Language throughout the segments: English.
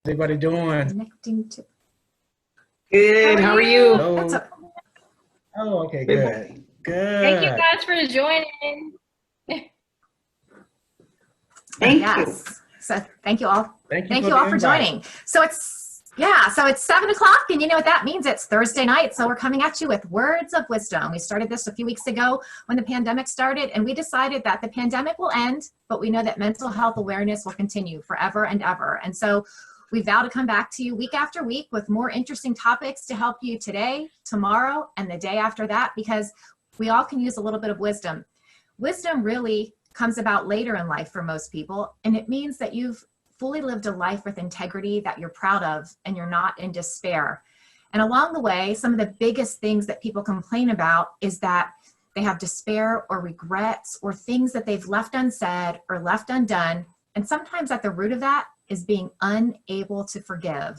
Everybody doing? Connecting to. Good. How are you? Hello. Oh, okay, good. Good. Thank you guys for joining. Thank you. So thank you all. Thank you all for joining. So it's 7 o'clock, and you know what that means? It's Thursday night. So we're coming at you with words of wisdom. We started this a few weeks ago when the pandemic started, and we decided that the pandemic will end, but we know that mental health awareness will continue forever and ever. And so we vow to come back to you week after week with more interesting topics to help you today, tomorrow, and the day after that, because we all can use a little bit of wisdom. Wisdom really comes about later in life for most people, and it means that you've fully lived a life with integrity that you're proud of and you're not in despair. And along the way, some of the biggest things that people complain about is that they have despair or regrets or things that they've left unsaid or left undone. And sometimes at the root of that is being unable to forgive.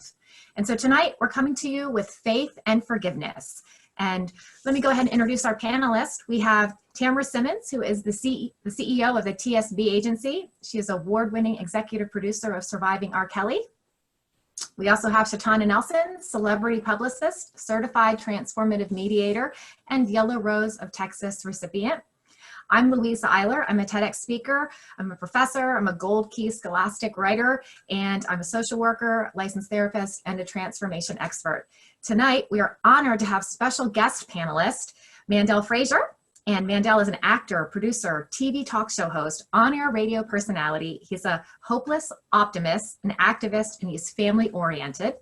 And so tonight we're coming to you with faith and forgiveness. And let me go ahead and introduce our panelists. We have Tamra Simmons, who is the CEO of the TSB agency. She is award-winning executive producer of Surviving R. Kelly. We also have Shatana Nelson, celebrity publicist, certified transformative mediator, and Yellow Rose of Texas recipient. I'm Louisa Eiler. I'm a TEDx speaker. I'm a professor. I'm a Gold Key Scholastic writer, and I'm a social worker, licensed therapist, and a transformation expert. Tonight, we are honored to have special guest panelist, Mandel Frazier. And Mandel is an actor, producer, TV talk show host, on-air radio personality. He's a hopeless optimist, an activist, and he's family-oriented.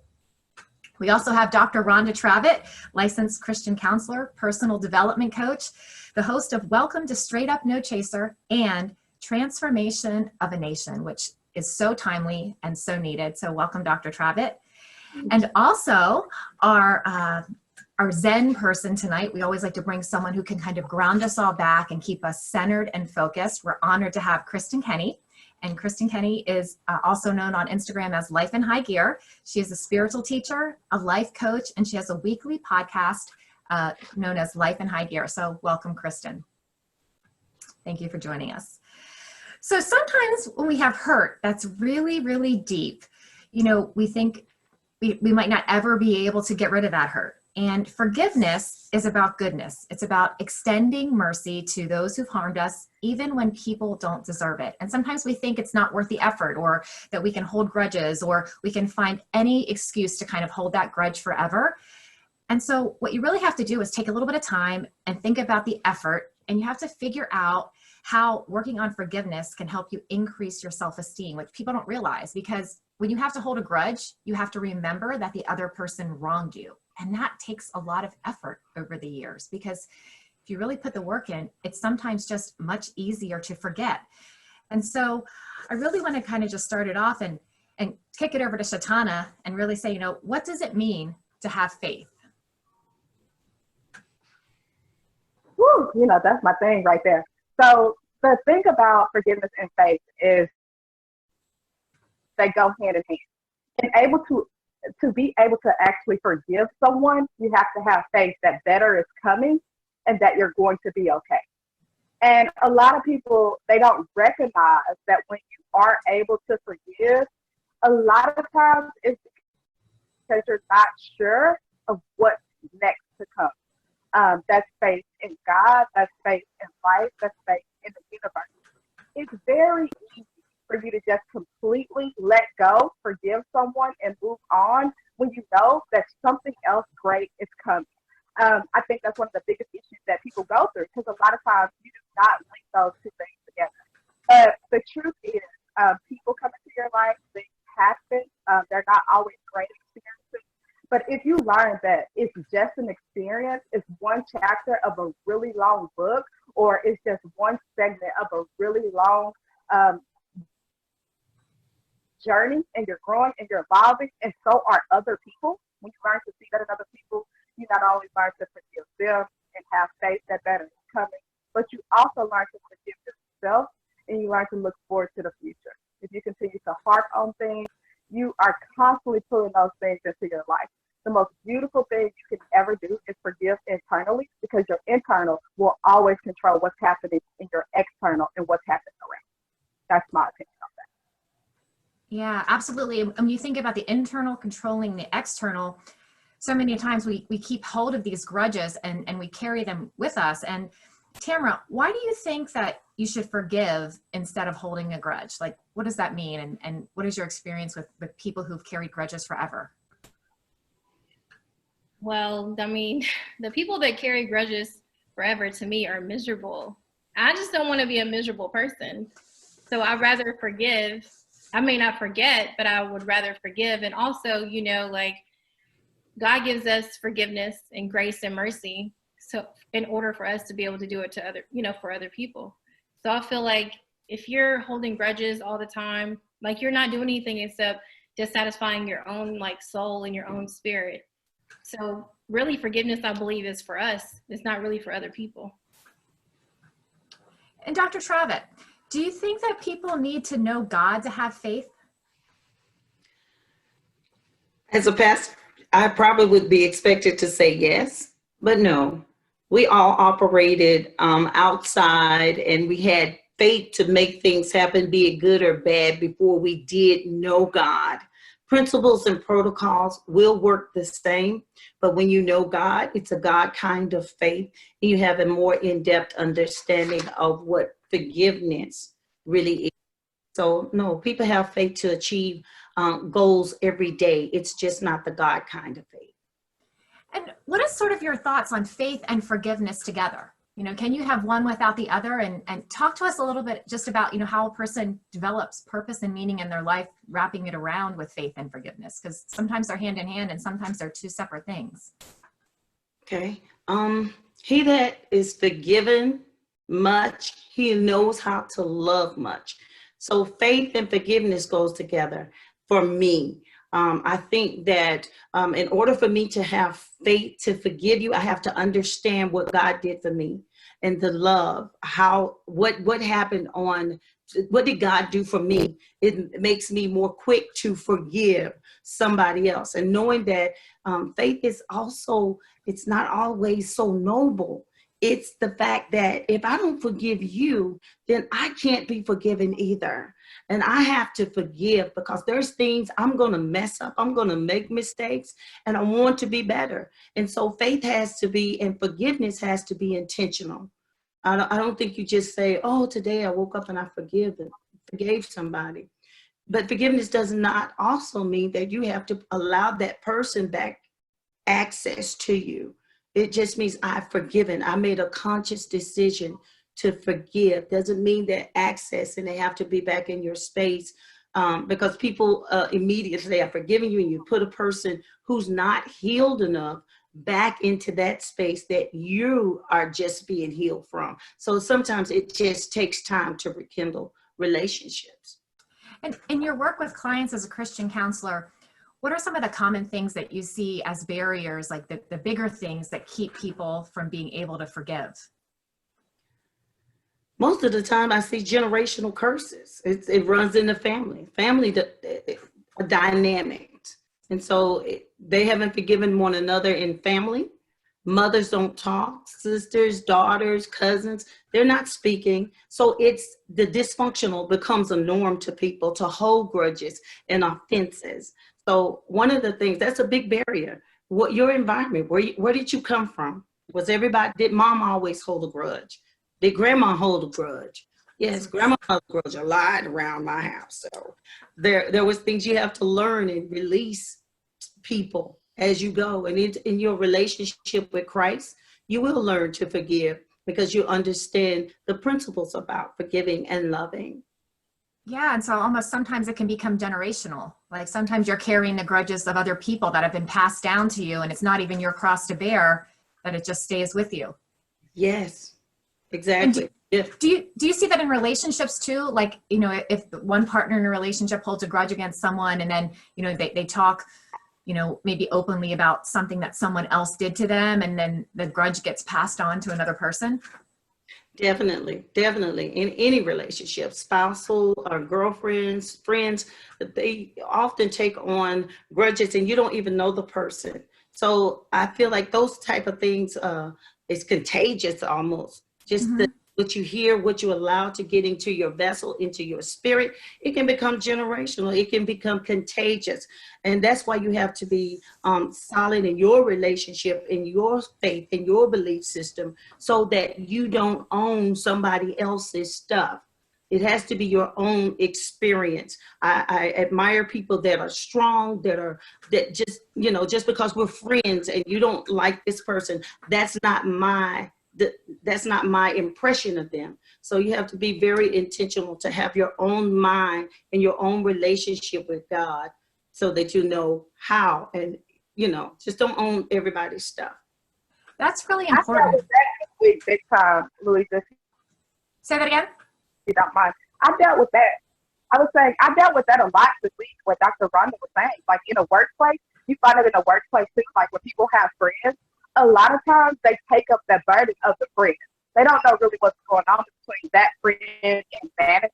We also have Dr. Rhonda Travitt, licensed Christian counselor, personal development coach, the host of Welcome to Straight Up No Chaser and Transformation of a Nation, which is so timely and so needed. So welcome, Dr. Travitt. And also our Zen person tonight. We always like to bring someone who can kind of ground us all back and keep us centered and focused. We're honored to have Kristen Kenny. And Kristen Kenny is also known on Instagram as Life in High Gear. She is a spiritual teacher, a life coach, and she has a weekly podcast known as Life in High Gear. So welcome, Kristen. Thank you for joining us. So sometimes when we have hurt that's really, really deep, you know, we think we might not ever be able to get rid of that hurt. And forgiveness is about goodness. It's about extending mercy to those who've harmed us, even when people don't deserve it. And sometimes we think it's not worth the effort, or that we can hold grudges, or we can find any excuse to kind of hold that grudge forever. And so what you really have to do is take a little bit of time and think about the effort, and you have to figure out how working on forgiveness can help you increase your self-esteem, which people don't realize, because when you have to hold a grudge, you have to remember that the other person wronged you. And that takes a lot of effort over the years, because if you really put the work in, it's sometimes just much easier to forget. And so I really want to kind of just start it off and kick it over to Shatana and really say, you know, what does it mean to have faith? Woo, you know, that's my thing right there. So the thing about forgiveness and faith is they go hand in hand. And to be able to actually forgive someone, you have to have faith that better is coming and that you're going to be okay. And a lot of people, they don't recognize that when you are able to forgive, a lot of times it's because you're not sure of what's next to come. That's faith in God, that's faith in life, that's faith in the universe. It's very easy for you to just completely let go, forgive someone, and move on when you know that something else great is coming. I think that's one of the biggest issues that people go through, because a lot of times you do not link those two things together. But the truth is, people come into your life, things happen, they're not always great experiences. But if you learn that it's just an experience, it's one chapter of a really long book, or it's just one segment of a really long journey, and you're growing and you're evolving, and so are other people. When you learn to see that in other people, you not only learn to forgive them and have faith that better is coming, but you also learn to forgive yourself, and you learn to look forward to the future. If you continue to harp on things, you are constantly pulling those things into your life. The most beautiful thing you can ever do is forgive internally, because your internal will always control what's happening in your external and what's happening around. That's my opinion on that. Yeah, absolutely. And when you think about the internal controlling the external, so many times we keep hold of these grudges and we carry them with us. And Tamra, why do you think that you should forgive instead of holding a grudge? Like, what does that mean? And what is your experience with people who've carried grudges forever? Well, I mean, the people that carry grudges forever to me are miserable. I just don't want to be a miserable person. So I'd rather forgive. I may not forget, but I would rather forgive. And also, like God gives us forgiveness and grace and mercy. So in order for us to be able to do it to other, for other people. So I feel like if you're holding grudges all the time, like you're not doing anything except just satisfying your own like soul and your own spirit. So really forgiveness, I believe, is for us. It's not really for other people. And Dr. Travitt, do you think that people need to know God to have faith? As a pastor, I probably would be expected to say yes, but no. We all operated outside, and we had faith to make things happen, be it good or bad, before we did know God. Principles and protocols will work the same, but when you know God, it's a God kind of faith, and you have a more in-depth understanding of what forgiveness really is. So no, people have faith to achieve goals every day. It's just not the God kind of faith. And what is sort of your thoughts on faith and forgiveness together? Can you have one without the other? And talk to us a little bit just about, how a person develops purpose and meaning in their life, wrapping it around with faith and forgiveness, because sometimes they're hand in hand and sometimes they're two separate things. Okay. He that is forgiven much, he knows how to love much. So faith and forgiveness goes together for me. I think that in order for me to have faith to forgive you, I have to understand what God did for me and the love, what happened what did God do for me? It makes me more quick to forgive somebody else. And knowing that faith is also, it's not always so noble. It's the fact that if I don't forgive you, then I can't be forgiven either. And I have to forgive because there's things I'm going to mess up. I'm going to make mistakes and I want to be better. And so faith has to be, and forgiveness has to be intentional. I don't think you just say, oh, today I woke up and I forgave somebody. But forgiveness does not also mean that you have to allow that person back access to you. It just means I've forgiven. I made a conscious decision to forgive. Doesn't mean that access and they have to be back in your space because people immediately say, I've forgiven you, and you put a person who's not healed enough back into that space that you are just being healed from. So sometimes it just takes time to rekindle relationships. And in your work with clients as a Christian counselor, what are some of the common things that you see as barriers, like the bigger things that keep people from being able to forgive? Most of the time I see generational curses. It runs in the family dynamics. And so they haven't forgiven one another in family. Mothers don't talk, sisters, daughters, cousins, they're not speaking. So it's the dysfunctional becomes a norm to people to hold grudges and offenses. So one of the things, that's a big barrier. What your environment, where did you come from? Did mom always hold a grudge? Did grandma hold a grudge? Yes, grandma held a grudge a lot around my house. So there was things you have to learn and release people as you go. And in your relationship with Christ, you will learn to forgive because you understand the principles about forgiving and loving. Yeah, and so almost sometimes it can become generational. Like sometimes you're carrying the grudges of other people that have been passed down to you, and it's not even your cross to bear, that it just stays with you. Yes, exactly. Do you see that in relationships too? Like, if one partner in a relationship holds a grudge against someone and then, they talk, maybe openly about something that someone else did to them, and then the grudge gets passed on to another person? Definitely. In any relationship, spousal or girlfriends, friends, they often take on grudges and you don't even know the person. So I feel like those type of things is contagious almost. Just what you hear, what you allow to get into your vessel, into your spirit, it can become generational. It can become contagious. And that's why you have to be solid in your relationship, in your faith, in your belief system, so that you don't own somebody else's stuff. It has to be your own experience. I admire people that are strong, that just, you know, just because we're friends and you don't like this person, that's not my impression of them. So you have to be very intentional to have your own mind and your own relationship with God, so that you know how, and, you know, just don't own everybody's stuff. That's really I dealt important. with that this week, big time, Louise, if Say that again. you don't mind. I dealt with that. I was saying I dealt with that a lot this week. What Dr. Rhonda was saying, like in a workplace, you find it in a workplace too. Like when people have friends, a lot of times they take up the burden of the friend. They don't know really what's going on between that friend and management.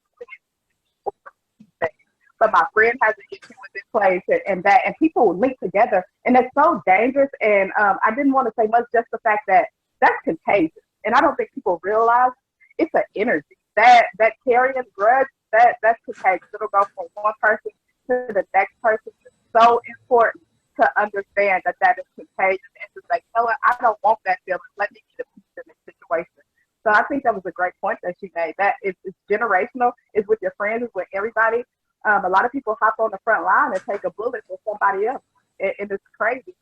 But my friend has an issue with this place and that, and people link together, and it's so dangerous. And I didn't want to say much, just the fact that that's contagious, and I don't think people realize it's an energy that carrying grudge, that's contagious. It'll go from one person to the next person. It's so important to understand that is contagious, and to say, "Helen, I don't want that feeling. Let me get a piece in this situation." So I think that was a great point that she made. That it's generational. It's with your friends. It's with everybody. A lot of people hop on the front line and take a bullet for somebody else, and it's crazy.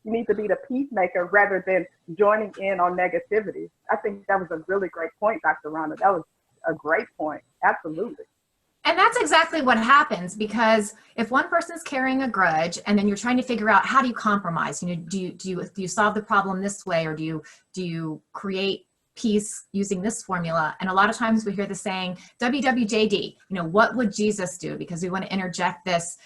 You need to be the peacemaker rather than joining in on negativity. I think that was a really great point, Dr. Rhonda. That was a great point. Absolutely. And that's exactly what happens, because if one person's carrying a grudge and then you're trying to figure out how do you compromise, you know, do you solve the problem this way, or do you create peace using this formula? And a lot of times we hear the saying WWJD, you know, what would Jesus do? Because we want to interject this,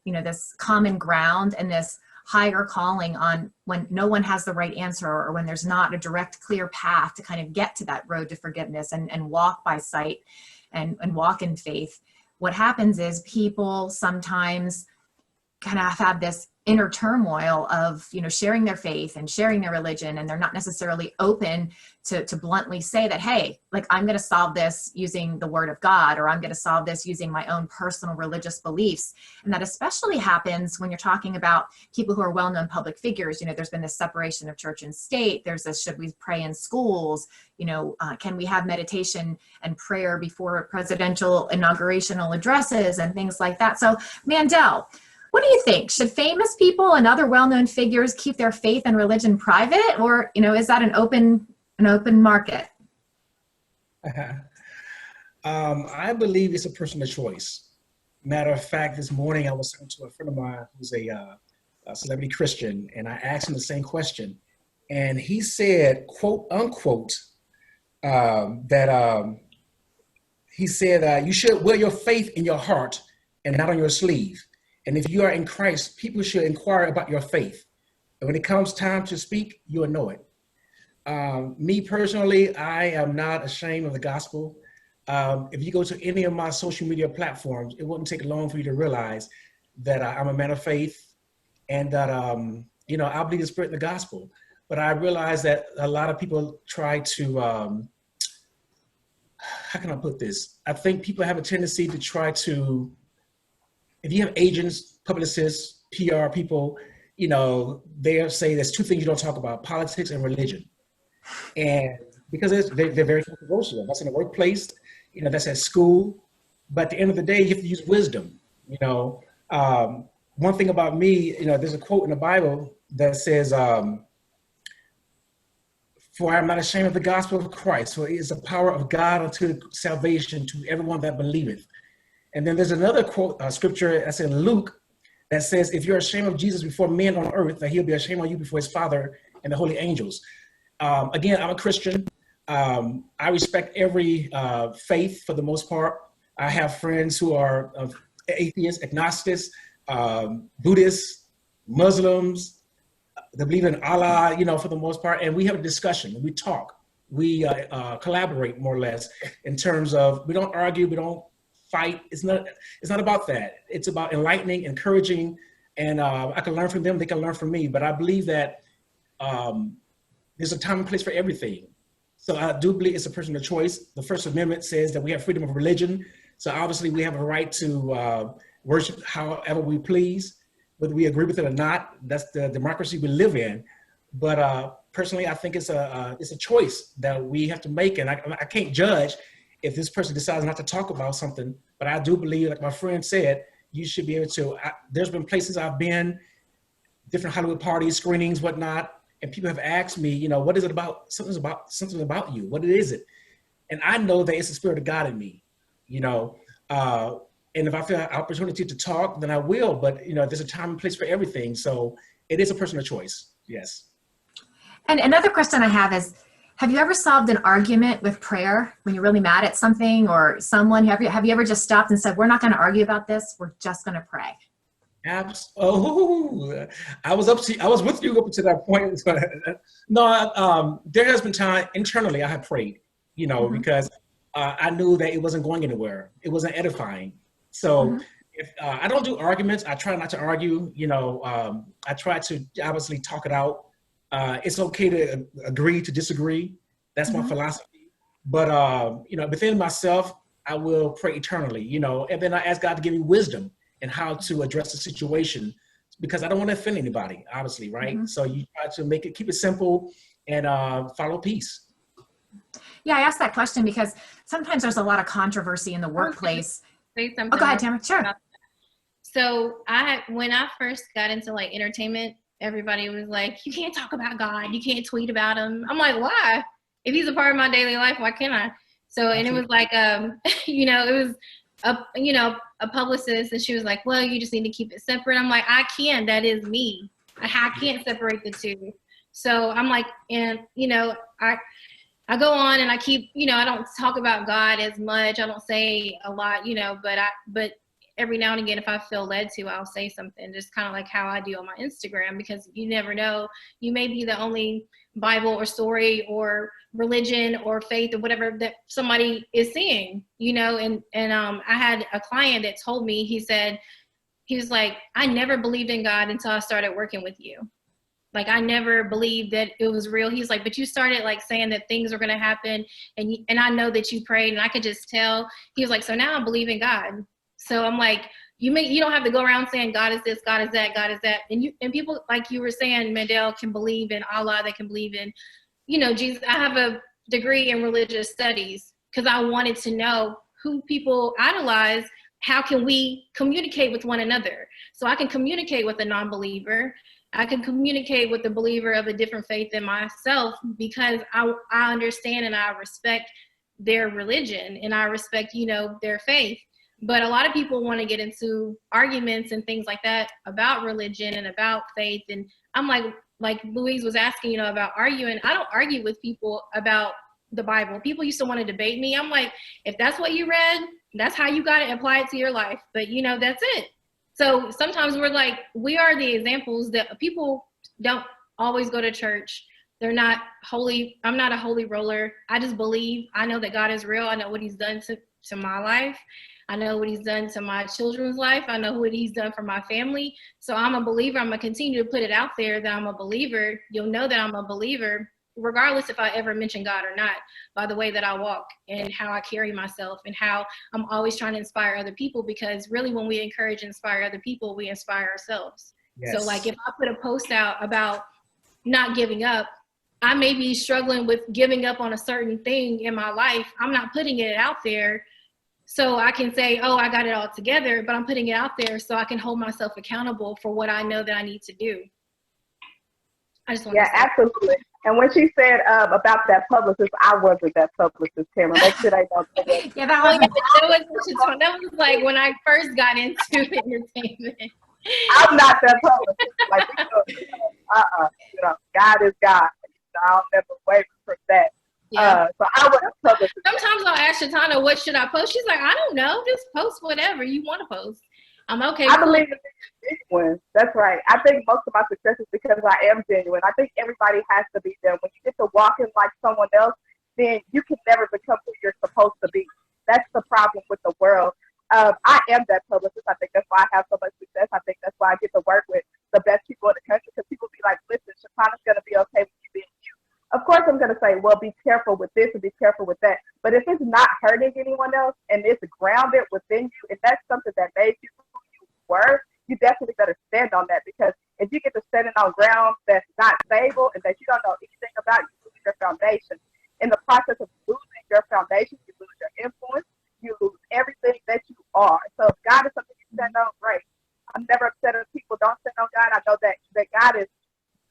this common ground and this higher calling on when no one has the right answer, or when there's not a direct, clear path to kind of get to that road to forgiveness and walk by sight and walk in faith. What happens is people sometimes kind of have this inner turmoil of, you know, sharing their faith and sharing their religion, and they're not necessarily open to bluntly say that, hey, like, I'm going to solve this using the word of God, or I'm going to solve this using my own personal religious beliefs. And that especially happens when you're talking about people who are well-known public figures. You know, there's been this separation of church and state. There's this, should we pray in schools? You know, can we have meditation and prayer before presidential inaugurational addresses and things like that? So, Mandel, what do you think? Should famous people and other well-known figures keep their faith and religion private, or, you know, is that an open market? I believe it's a personal choice. Matter of fact, this morning I was talking to a friend of mine who's a celebrity Christian, and I asked him the same question, and he said, quote unquote, he said, you should wear your faith in your heart and not on your sleeve. And if you are in Christ, people should inquire about your faith. And when it comes time to speak, you'll know it. Me personally, I am not ashamed of the gospel. If you go to any of my social media platforms, it wouldn't take long for you to realize that I'm a man of faith, and that, you know, I believe the spirit and the gospel. But I realize that a lot of people try to, how can I put this? I think people have a tendency to try to, if you have agents, publicists, PR people, you know, they'll say there's two things you don't talk about: politics and religion. And because they're very controversial. That's in the workplace, you know, that's at school. But at the end of the day, you have to use wisdom. You know, one thing about me, you know, there's a quote in the Bible that says, for I am not ashamed of the gospel of Christ, for it is the power of God unto salvation to everyone that believeth. And then there's another quote, scripture that's in Luke, that says, if you're ashamed of Jesus before men on earth, that he'll be ashamed of you before his Father and the holy angels. Again, I'm a Christian. I respect every faith for the most part. I have friends who are atheists, agnostics, Buddhists, Muslims, they believe in Allah, you know, for the most part. And we have a discussion, we talk, we collaborate more or less in terms of, we don't argue, we don't fight. It's not about that. It's about enlightening, encouraging, and I can learn from them, they can learn from me. But I believe that there's a time and place for everything. So I do believe it's a personal choice. The First Amendment says that we have freedom of religion. So obviously we have a right to worship however we please, whether we agree with it or not. That's the democracy we live in. But personally, I think it's a choice that we have to make. And I can't judge if this person decides not to talk about something. But I do believe, like my friend said, you should be able to. There's been places I've been, different Hollywood parties, screenings, whatnot, and people have asked me, you know, what is it about? Something about you. What is it? And I know that it's the Spirit of God in me, you know. And if I feel an opportunity to talk, then I will. But you know, there's a time and place for everything. So it is a personal choice. Yes. And another question I have is, have you ever solved an argument with prayer when you're really mad at something or someone? Have you ever just stopped and said, we're not going to argue about this, we're just going to pray? Oh, I was with you up to that point. No, there has been time internally I have prayed, you know, because I knew that it wasn't going anywhere. It wasn't edifying. So if I don't do arguments, I try not to argue, you know, I try to obviously talk it out. It's okay to agree to disagree. That's my philosophy. But, you know, within myself, I will pray eternally, you know, and then I ask God to give me wisdom and how to address the situation, because I don't want to offend anybody, obviously, right? So you try to keep it simple and follow peace. Yeah, I asked that question because sometimes there's a lot of controversy in the workplace. Say something. Oh, go ahead, Tamra. Sure. So when I first got into like entertainment, everybody was like, you can't talk about God. You can't tweet about him. I'm like, why? If he's a part of my daily life, why can't I? So, and it was like, you know, it was a publicist, and she was like, well, you just need to keep it separate. I'm like, I can, that is me. I can't separate the two. So I'm like, and, you know, I go on and I keep, you know, I don't talk about God as much. I don't say a lot, you know, but every now and again, if I feel led to, I'll say something, just kind of like how I do on my Instagram, because you never know, you may be the only Bible or story or religion or faith or whatever that somebody is seeing, you know. And I had a client that told me, he was like, I never believed in God until I started working with you. Like, I never believed that it was real. He's like, but you started like saying that things are going to happen, and I know that you prayed, and I could just tell. He was like, so now I believe in God. So I'm like, you don't have to go around saying God is this, God is that, God is that. And people, like you were saying, Mandel, can believe in Allah, they can believe in, you know, Jesus. I have a degree in religious studies because I wanted to know who people idolize. How can we communicate with one another? So I can communicate with a non-believer. I can communicate with a believer of a different faith than myself, because I understand and I respect their religion and I respect, you know, their faith. But a lot of people want to get into arguments and things like that about religion and about faith. And I'm like Louise was asking, you know, about arguing. I don't argue with people about the Bible. People used to want to debate me. I'm like, if that's what you read, that's how you got to apply it to your life. But, you know, that's it. So sometimes we are the examples that people don't always go to church. They're not holy. I'm not a holy roller. I just believe. I know that God is real. I know what he's done to my life. I know what he's done to my children's life. I know what he's done for my family. So I'm a believer. I'm going to continue to put it out there that I'm a believer. You'll know that I'm a believer, regardless if I ever mention God or not, by the way that I walk and how I carry myself and how I'm always trying to inspire other people, because really when we encourage and inspire other people, we inspire ourselves. Yes. So like if I put a post out about not giving up, I may be struggling with giving up on a certain thing in my life. I'm not putting it out there so I can say, oh, I got it all together, but I'm putting it out there so I can hold myself accountable for what I know that I need to do. I just want to say absolutely. And when she said about that publicist, I wasn't that publicist, Tamra. Make sure they know. Yeah, that was like when I first got into entertainment. I'm not that publicist. Like, you know, God is God. I'll never waver from that. Yeah. So I was a publicist. Sometimes I'll ask Shatana, what should I post? She's like, I don't know. Just post whatever you want to post. I'm okay. I believe in genuine. That's right. I think most of my success is because I am genuine. I think everybody has to be there. When you get to walking like someone else, then you can never become who you're supposed to be. That's the problem with the world. I am that publicist. I think that's why I have so much success. I think that's why I get to work with the best people in the country, because people be like, listen, Shatana's going to be okay with you being you. Of course I'm going to say, well, be careful with this and be careful with that. But if it's not hurting anyone else and it's grounded within you, if that's something that made you who you were, you definitely better stand on that, because if you get to standing on ground that's not stable and that you don't know anything about, you lose your foundation. In the process of losing your foundation, you lose your influence, you lose everything that you are. So if God is something you stand on, great. I'm never upset if people don't stand on God. I know that God is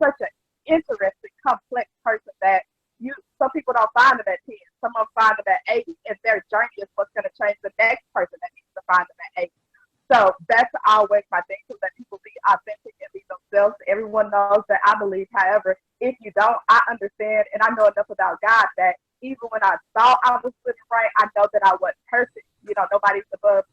such an interesting, complex person that some people don't find him at 10, some of them find him at 80, and their journey is what's going to change the next person that needs to find him at 80. So that's always my thing, to let people be authentic and be themselves. Everyone knows that I believe. However, if you don't, I understand, and I know enough about God that even when I thought I was living right, I know that I wasn't perfect. You know, nobody's above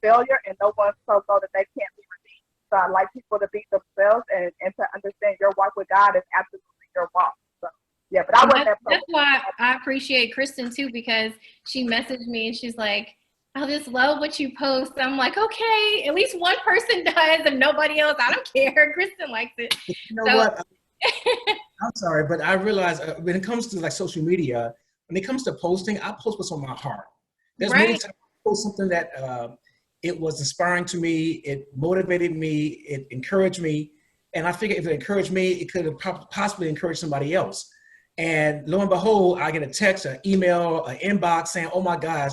failure, and no one's so low that they can't be redeemed. So I like people to be themselves and to understand your walk with God is absolutely your walk. So yeah, but I wasn't that person. That's why I appreciate Kristen too, because she messaged me and she's like, I just love what you post. I'm like, okay, at least one person does and nobody else. I don't care. Kristen likes it. You know what? I'm sorry, but I realize when it comes to like social media, when it comes to posting, I post what's on my heart. There's many times I post something that it was inspiring to me, it motivated me, it encouraged me, and I figure if it encouraged me, it could have possibly encouraged somebody else. And lo and behold, I get a text, an email, an inbox saying, "Oh my gosh,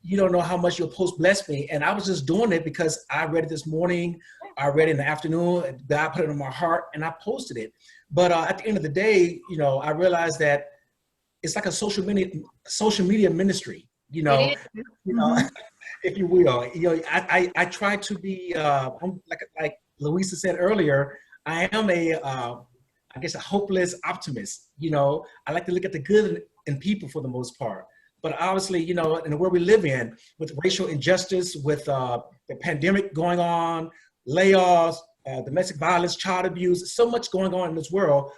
you don't know how much your post blessed me." And I was just doing it because I read it this morning, I read it in the afternoon, God put it in my heart, and I posted it. But at the end of the day, you know, I realized that it's like a social media ministry, you know, if you will. You know, I try to be, like Louisa said earlier, I am I guess a hopeless optimist. You know, I like to look at the good in people for the most part. But obviously, you know, in the world we live in, with racial injustice, with the pandemic going on, layoffs, domestic violence, child abuse, so much going on in this world,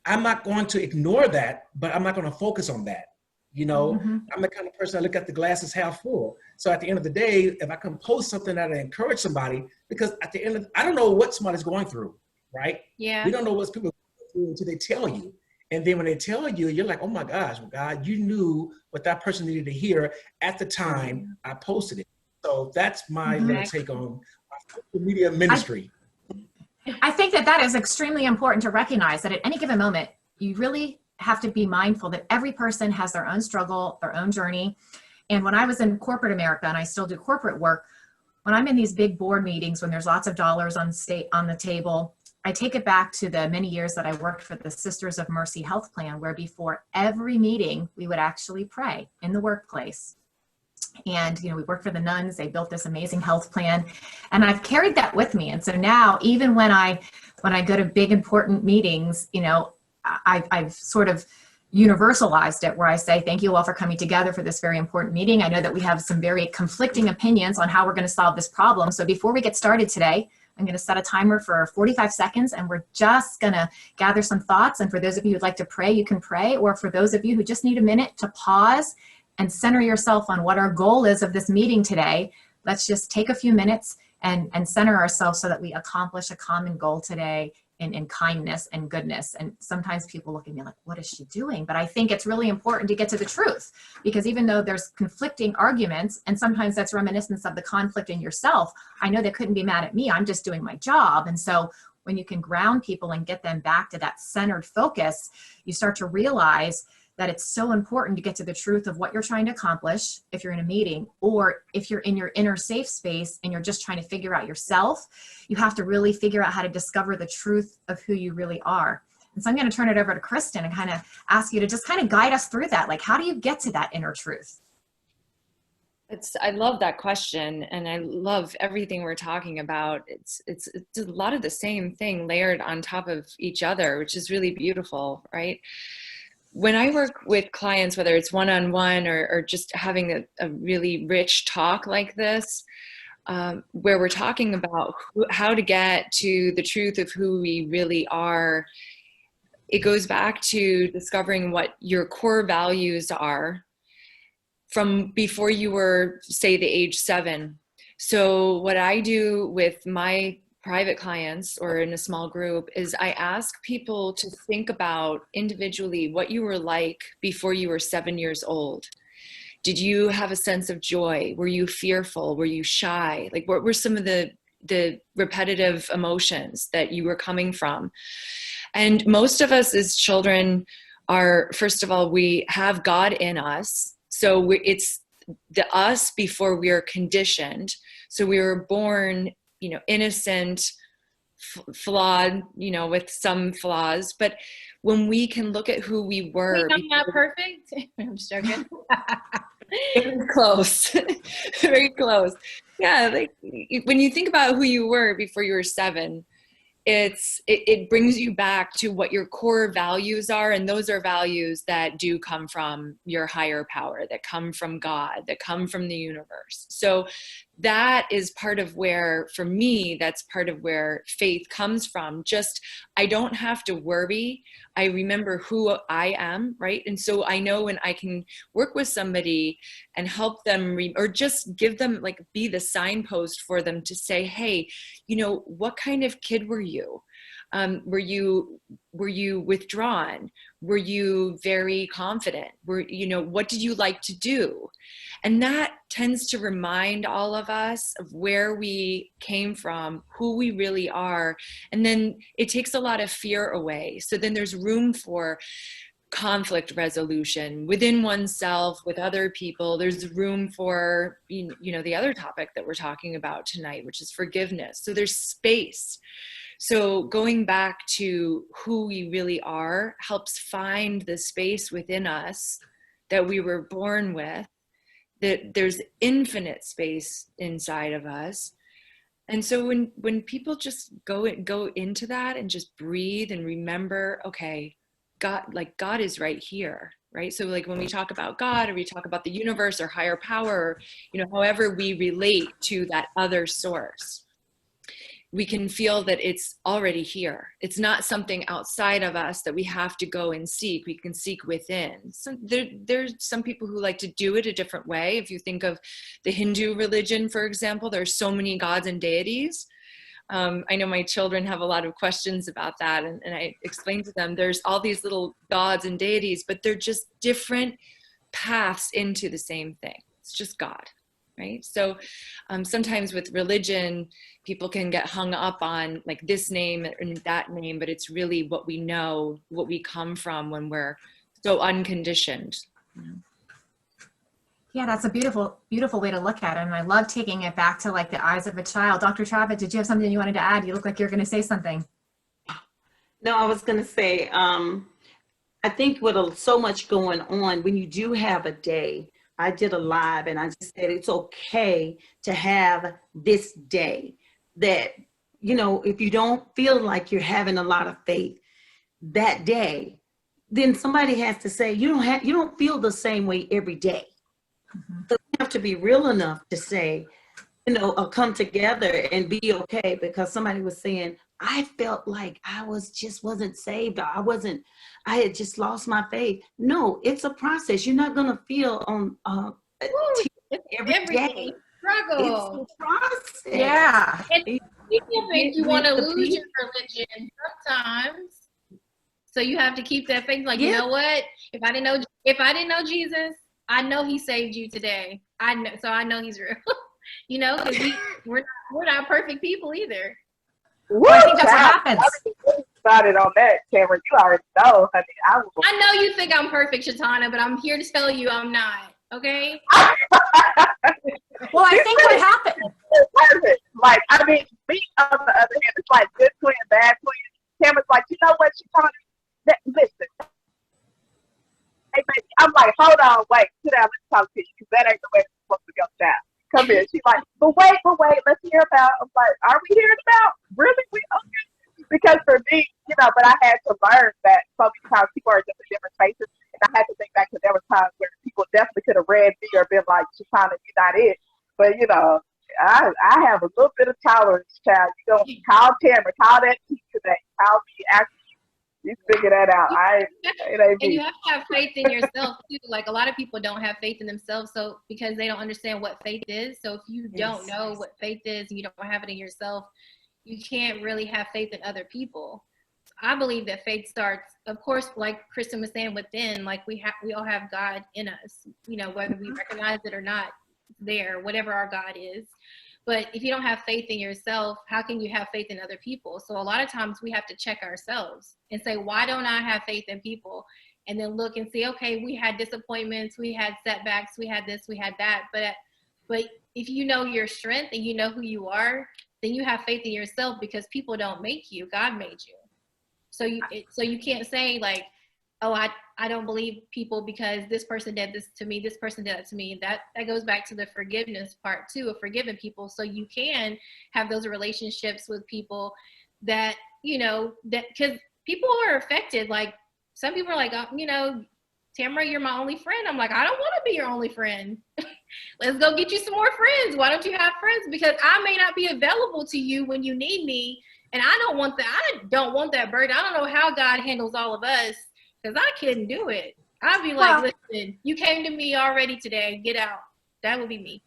I'm not going to ignore that, but I'm not going to focus on that. You know, I'm the kind of person that look at the glass as half full. So at the end of the day, if I can post something that encourage somebody, because at the end of, I don't know what somebody's going through, right? Yeah. We don't know what people are going through until they tell you. And then when they tell you, you're like, oh my gosh, God, you knew what that person needed to hear at the time I posted it. So that's my little take on social media ministry. I think that is extremely important to recognize, that at any given moment, you really have to be mindful that every person has their own struggle, their own journey. And when I was in corporate America, and I still do corporate work, when I'm in these big board meetings, when there's lots of dollars on the table, I take it back to the many years that I worked for the Sisters of Mercy Health Plan, where before every meeting, we would actually pray in the workplace. And, you know, we worked for the nuns, they built this amazing health plan, and I've carried that with me. And so now, even when I go to big, important meetings, you know, I've sort of universalized it, where I say, thank you all for coming together for this very important meeting. I know that we have some very conflicting opinions on how we're going to solve this problem. So before we get started today, I'm going to set a timer for 45 seconds, and we're just going to gather some thoughts. And for those of you who'd like to pray, you can pray. Or for those of you who just need a minute to pause and center yourself on what our goal is of this meeting today, let's just take a few minutes and center ourselves so that we accomplish a common goal today in kindness and goodness. And sometimes people look at me like, what is she doing? But I think it's really important to get to the truth, because even though there's conflicting arguments, and sometimes that's reminiscence of the conflict in yourself, I know they couldn't be mad at me. I'm just doing my job. And so when you can ground people and get them back to that centered focus, you start to realize that it's so important to get to the truth of what you're trying to accomplish if you're in a meeting, or if you're in your inner safe space and you're just trying to figure out yourself. You have to really figure out how to discover the truth of who you really are. And so I'm going to turn it over to Kristen and kind of ask you to just kind of guide us through that. Like, how do you get to that inner truth? I love that question, and I love everything we're talking about. It's a lot of the same thing layered on top of each other, which is really beautiful, right? When I work with clients, whether it's one-on-one or just having a really rich talk like this, where we're talking about how to get to the truth of who we really are, it goes back to discovering what your core values are from before you were, say, the age 7. So what I do with my private clients or in a small group is I ask people to think about individually what you were like before you were 7 years old. Did you have a sense of joy? Were you fearful? Were you shy? Like, what were some of the repetitive emotions that you were coming from? And most of us as children are, first of all, we have God in us. So it's the us before we are conditioned. So we were born, innocent, flawed, with some flaws. But when we can look at who we were. I'm not perfect. I'm just joking. Very close. Very close. Yeah, like when you think about who you were before you were 7, it brings you back to what your core values are, and those are values that do come from your higher power, that come from God, that come from the universe. So that is part of where, for me, that's part of where faith comes from. Just, I don't have to worry. I remember who I am, right? And so I know when I can work with somebody and help them, or just give them, like, be the signpost for them to say, hey, what kind of kid were you? Were you withdrawn? Were you very confident? What did you like to do? And that tends to remind all of us of where we came from, who we really are. And then it takes a lot of fear away. So then there's room for conflict resolution within oneself, with other people. There's room for, the other topic that we're talking about tonight, which is forgiveness. So there's space. So going back to who we really are helps find the space within us that we were born with, that there's infinite space inside of us. And so when people just go into that and just breathe and remember, okay, God is right here, right? So like when we talk about God, or we talk about the universe or higher power, however we relate to that other source, we can feel that it's already here. It's not something outside of us that we have to go and seek. We can seek within. So there's some people who like to do it a different way. If you think of the Hindu religion, for example, there's so many gods and deities. I know my children have a lot of questions about that, and I explain to them there's all these little gods and deities, but they're just different paths into the same thing. It's just God, right? So sometimes with religion, people can get hung up on like this name and that name, but it's really what we know, what we come from when we're so unconditioned. Yeah, that's a beautiful, beautiful way to look at it. And I love taking it back to like the eyes of a child. Dr. Travis, did you have something you wanted to add? You look like you're going to say something. No, I was going to say, I think with so much going on, when you do have a day, I did a live and I just said, it's okay to have this day that, if you don't feel like you're having a lot of faith that day, then somebody has to say, you don't feel the same way every day. Mm-hmm. So you have to be real enough to say, come together and be okay, because somebody was saying, I felt like I wasn't saved. I had just lost my faith. No, it's a process. You're not going to feel on every day. Struggle. It's a process. Yeah. And people think you want to lose your religion sometimes. So you have to keep that faith. Like, you know what? If I didn't know Jesus, I know he saved you today. I know he's real. Because we're not perfect people either. Woo, I think that's what happens. Started on that, Tamra. You already know, honey. I know you think I'm perfect, Shatana, but I'm here to tell you I'm not. Okay. Well, I think what happened. Perfect. Like, me on the other hand, it's like good twin, bad twin. Tamra's like, you know what, Shatana? Listen. Hey, baby. I'm like, hold on, wait, sit down, let's talk to you, because that ain't the way it's supposed to go down. Come here. She's like, but wait, let's hear about. I'm like, are we hearing about? Really? We okay? Because for me, but I had to learn that so many times people are just in different spaces, and I had to think back to there were times where people definitely could have read me or been like, Shatana, you're not it. But I have a little bit of tolerance, child. Call Tamra, call that teacher today, call me, ask you figure that out. And you have to have faith in yourself too. Like a lot of people don't have faith in themselves, so because they don't understand what faith is. So if you don't know what faith is and you don't have it in yourself, you can't really have faith in other people. I believe that faith starts, of course, like Kristen was saying, within. Like we all have God in us, you know, whether we recognize it or not, there, whatever our God is. But if you don't have faith in yourself, how can you have faith in other people? So a lot of times we have to check ourselves and say, why don't I have faith in people? And then look and see, okay, we had disappointments, we had setbacks, we had this, we had that. But if you know your strength and you know who you are, then you have faith in yourself, because people don't make you, God made you. So you can't say like, oh, I don't believe people because this person did this to me, this person did that to me. That goes back to the forgiveness part too, of forgiving people. So you can have those relationships with people that, you know, that, because people are affected. Like some people are like, oh, you know, Tamra, you're my only friend. I'm like, I don't want to be your only friend. Let's go get you some more friends. Why don't you have friends? Because I may not be available to you when you need me. And I don't want that burden. I don't know how God handles all of us, because I couldn't do it. I'd be like, listen, you came to me already today. Get out. That would be me.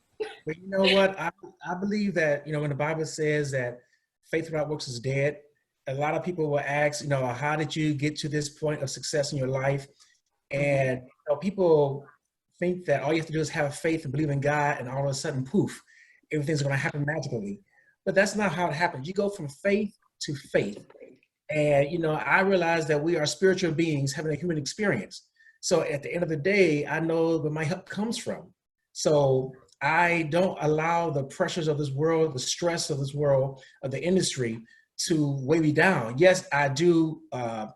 But you know what? I believe that, you know, when the Bible says that faith without works is dead, a lot of people will ask, you know, how did you get to this point of success in your life? And you know, people think that all you have to do is have faith and believe in God, and all of a sudden, poof, everything's going to happen magically. But that's not how it happens. You go from faith to faith. And, you know, I realize that we are spiritual beings having a human experience. So at the end of the day, I know where my help comes from. So I don't allow the pressures of this world, the stress of this world, of the industry to weigh me down. Yes, I do. I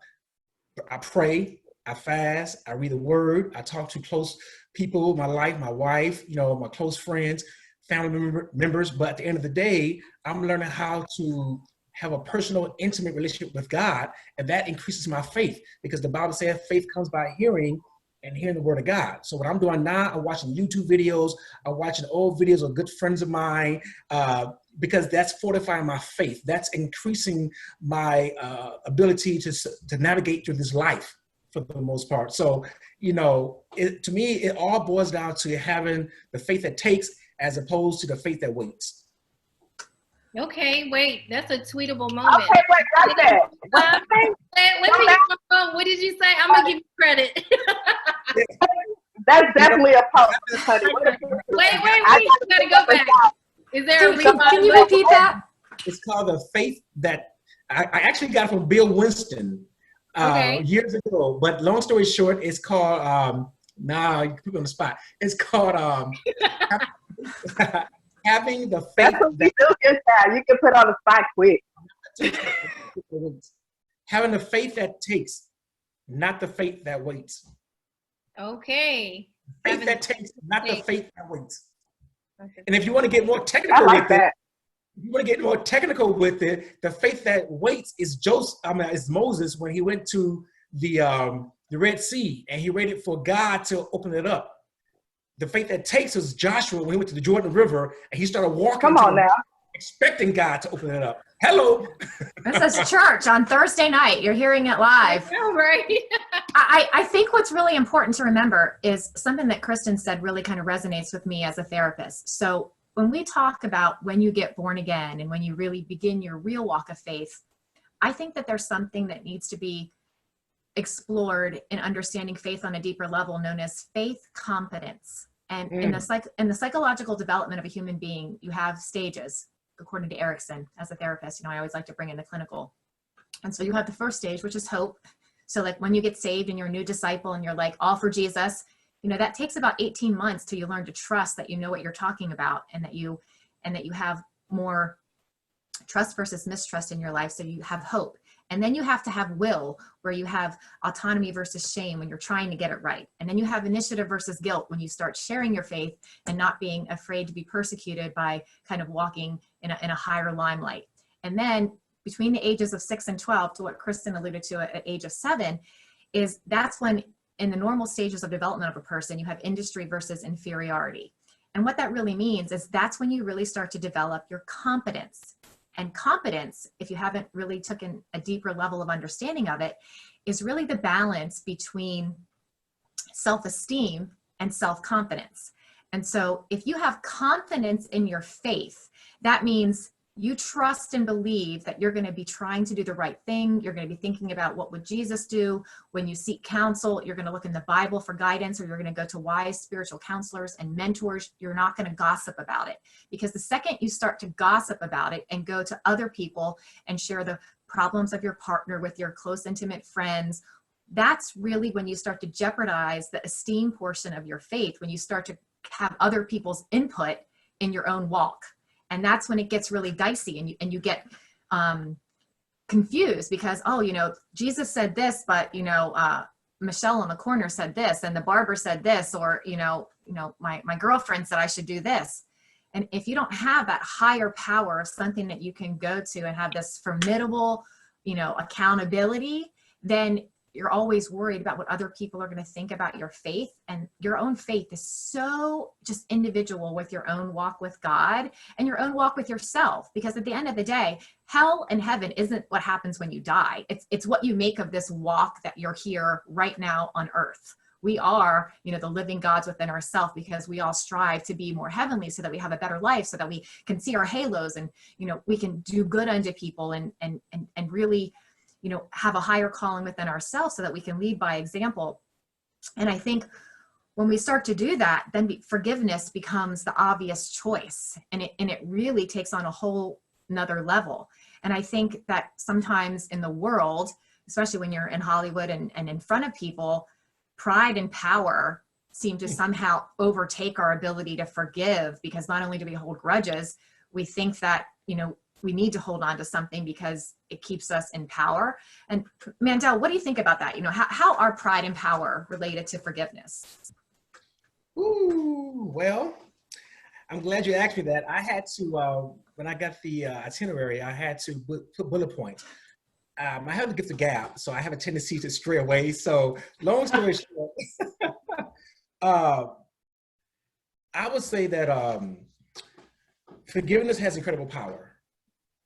pray, I fast, I read the word, I talk to close people, my life, my wife, you know, my close friends, family members. But at the end of the day, I'm learning how to have a personal, intimate relationship with God, and that increases my faith, because the Bible says faith comes by hearing, and hearing the word of God. So what I'm doing now, I'm watching YouTube videos, I'm watching old videos of good friends of mine, because that's fortifying my faith. That's increasing my ability to navigate through this life for the most part. So, you know, to me, it all boils down to having the faith that takes, as opposed to the faith that waits. Okay, wait, that's a tweetable moment. Okay, wait, got that. What did you say? I'm gonna give you credit. That's definitely a post, honey. Wait, you gotta go back. Is there can you repeat that? It's called the faith that I actually got from Bill Winston years ago. But long story short, it's called you can put me on the spot. It's called having the faith. That's what we do this time. You can put on the spot quick. Having the faith that takes, not the faith that waits. Okay. Faith that takes, not the faith that waits. Okay. And if you want to get more technical I like with that. The faith that waits is is Moses when he went to the Red Sea and he waited for God to open it up. The faith that takes was Joshua when he went to the Jordan River and he started walking. Come on now. Expecting God to open it up. Hello. This is church on Thursday night. You're hearing it live. All right. I think what's really important to remember is something that Kristen said really kind of resonates with me as a therapist. So when we talk about when you get born again and when you really begin your real walk of faith, I think that there's something that needs to be explored in understanding faith on a deeper level, known as faith competence. And in the psychological development of a human being, you have stages, according to Erickson. As a therapist, I always like to bring in the clinical. And so you have the first stage, which is hope. So like when you get saved and you're a new disciple and you're like all for Jesus, that takes about 18 months till you learn to trust that you know what you're talking about, and that you have more trust versus mistrust in your life. So you have hope. And then you have to have will, where you have autonomy versus shame when you're trying to get it right. And then you have initiative versus guilt when you start sharing your faith and not being afraid to be persecuted by kind of walking in a higher limelight. And then between the ages of 6 and 12, to what Kristen alluded to at age of 7, that's when in the normal stages of development of a person, you have industry versus inferiority. And what that really means is that's when you really start to develop your competence. And competence, if you haven't really taken a deeper level of understanding of it, is really the balance between self-esteem and self-confidence. And so if you have confidence in your faith, that means you trust and believe that you're going to be trying to do the right thing. You're going to be thinking about what would Jesus do. When you seek counsel, you're going to look in the Bible for guidance, or you're going to go to wise spiritual counselors and mentors. You're not going to gossip about it, because the second you start to gossip about it and go to other people and share the problems of your partner with your close, intimate friends, that's really when you start to jeopardize the esteem portion of your faith, when you start to have other people's input in your own walk. And that's when it gets really dicey, and you get confused because, oh, Jesus said this, but, Michelle in the corner said this, and the barber said this, or, my girlfriend said I should do this. And if you don't have that higher power of something that you can go to and have this formidable, accountability, then you're always worried about what other people are going to think about your faith. And your own faith is so just individual with your own walk with God and your own walk with yourself. Because at the end of the day, hell and heaven isn't what happens when you die. It's what you make of this walk that you're here right now on earth. We are, the living gods within ourselves, because we all strive to be more heavenly so that we have a better life, so that we can see our halos and, we can do good unto people and really, have a higher calling within ourselves so that we can lead by example. And I think when we start to do that, then forgiveness becomes the obvious choice, and it really takes on a whole nother level. And I think that sometimes in the world, especially when you're in Hollywood and in front of people, pride and power seem to somehow overtake our ability to forgive, because not only do we hold grudges, we think that, we need to hold on to something because it keeps us in power. And Mandel, what do you think about that? How are pride and power related to forgiveness? Ooh, well, I'm glad you asked me that. I had to, when I got the itinerary, I had to put bullet points. I have the gift of gab, so I have a tendency to stray away. So long story short, I would say that forgiveness has incredible power.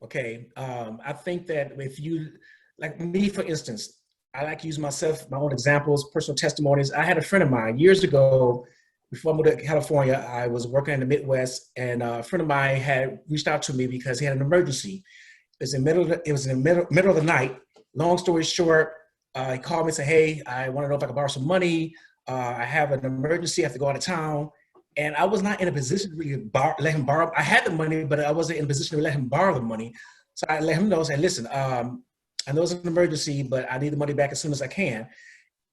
Okay, I think that if you, like me, for instance, I like to use myself, my own examples, personal testimonies. I had a friend of mine years ago, before I moved to California. I was working in the Midwest, and a friend of mine had reached out to me because he had an emergency. It was in the middle of the night. Long story short, he called me and said, "Hey, I want to know if I can borrow some money. I have an emergency. I have to go out of town." And I was not in a position to really let him borrow. I had the money, but I wasn't in a position to let him borrow the money. So I let him know, say, "Listen, I know it's an emergency, but I need the money back as soon as I can."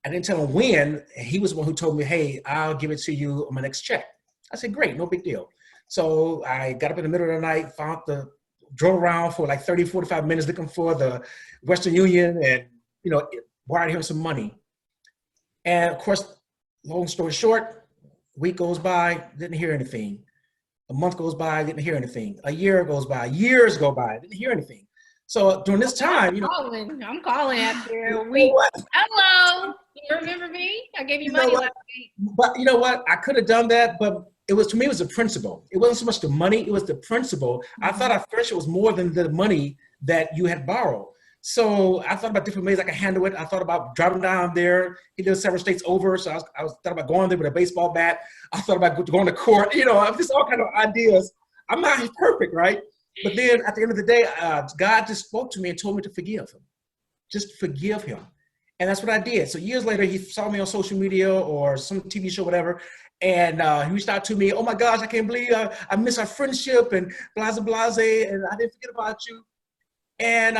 I didn't tell him when. He was the one who told me, "Hey, I'll give it to you on my next check." I said, "Great, no big deal." So I got up in the middle of the night, drove around for like 30, 45 minutes looking for the Western Union and, wired him some money. And of course, long story short, a week goes by, didn't hear anything. A month goes by, didn't hear anything. A year goes by, years go by, didn't hear anything. So during this time, I'm calling after a week. Hello, you remember me? I gave you money last week. But you know what? I could have done that, but to me, it was the principle. It wasn't so much the money, it was the principle. Mm-hmm. I thought our friendship was more than the money that you had borrowed. So I thought about different ways I could handle it. I thought about driving down there. He lived several states over, so I was thought about going there with a baseball bat. I thought about going to court. Just all kind of ideas. I'm not perfect, right? But then at the end of the day, God just spoke to me and told me to forgive him. Just forgive him. And that's what I did. So years later, he saw me on social media or some TV show, whatever, and he reached out to me. "Oh my gosh, I can't believe I miss our friendship and blase, and I didn't forget about you." And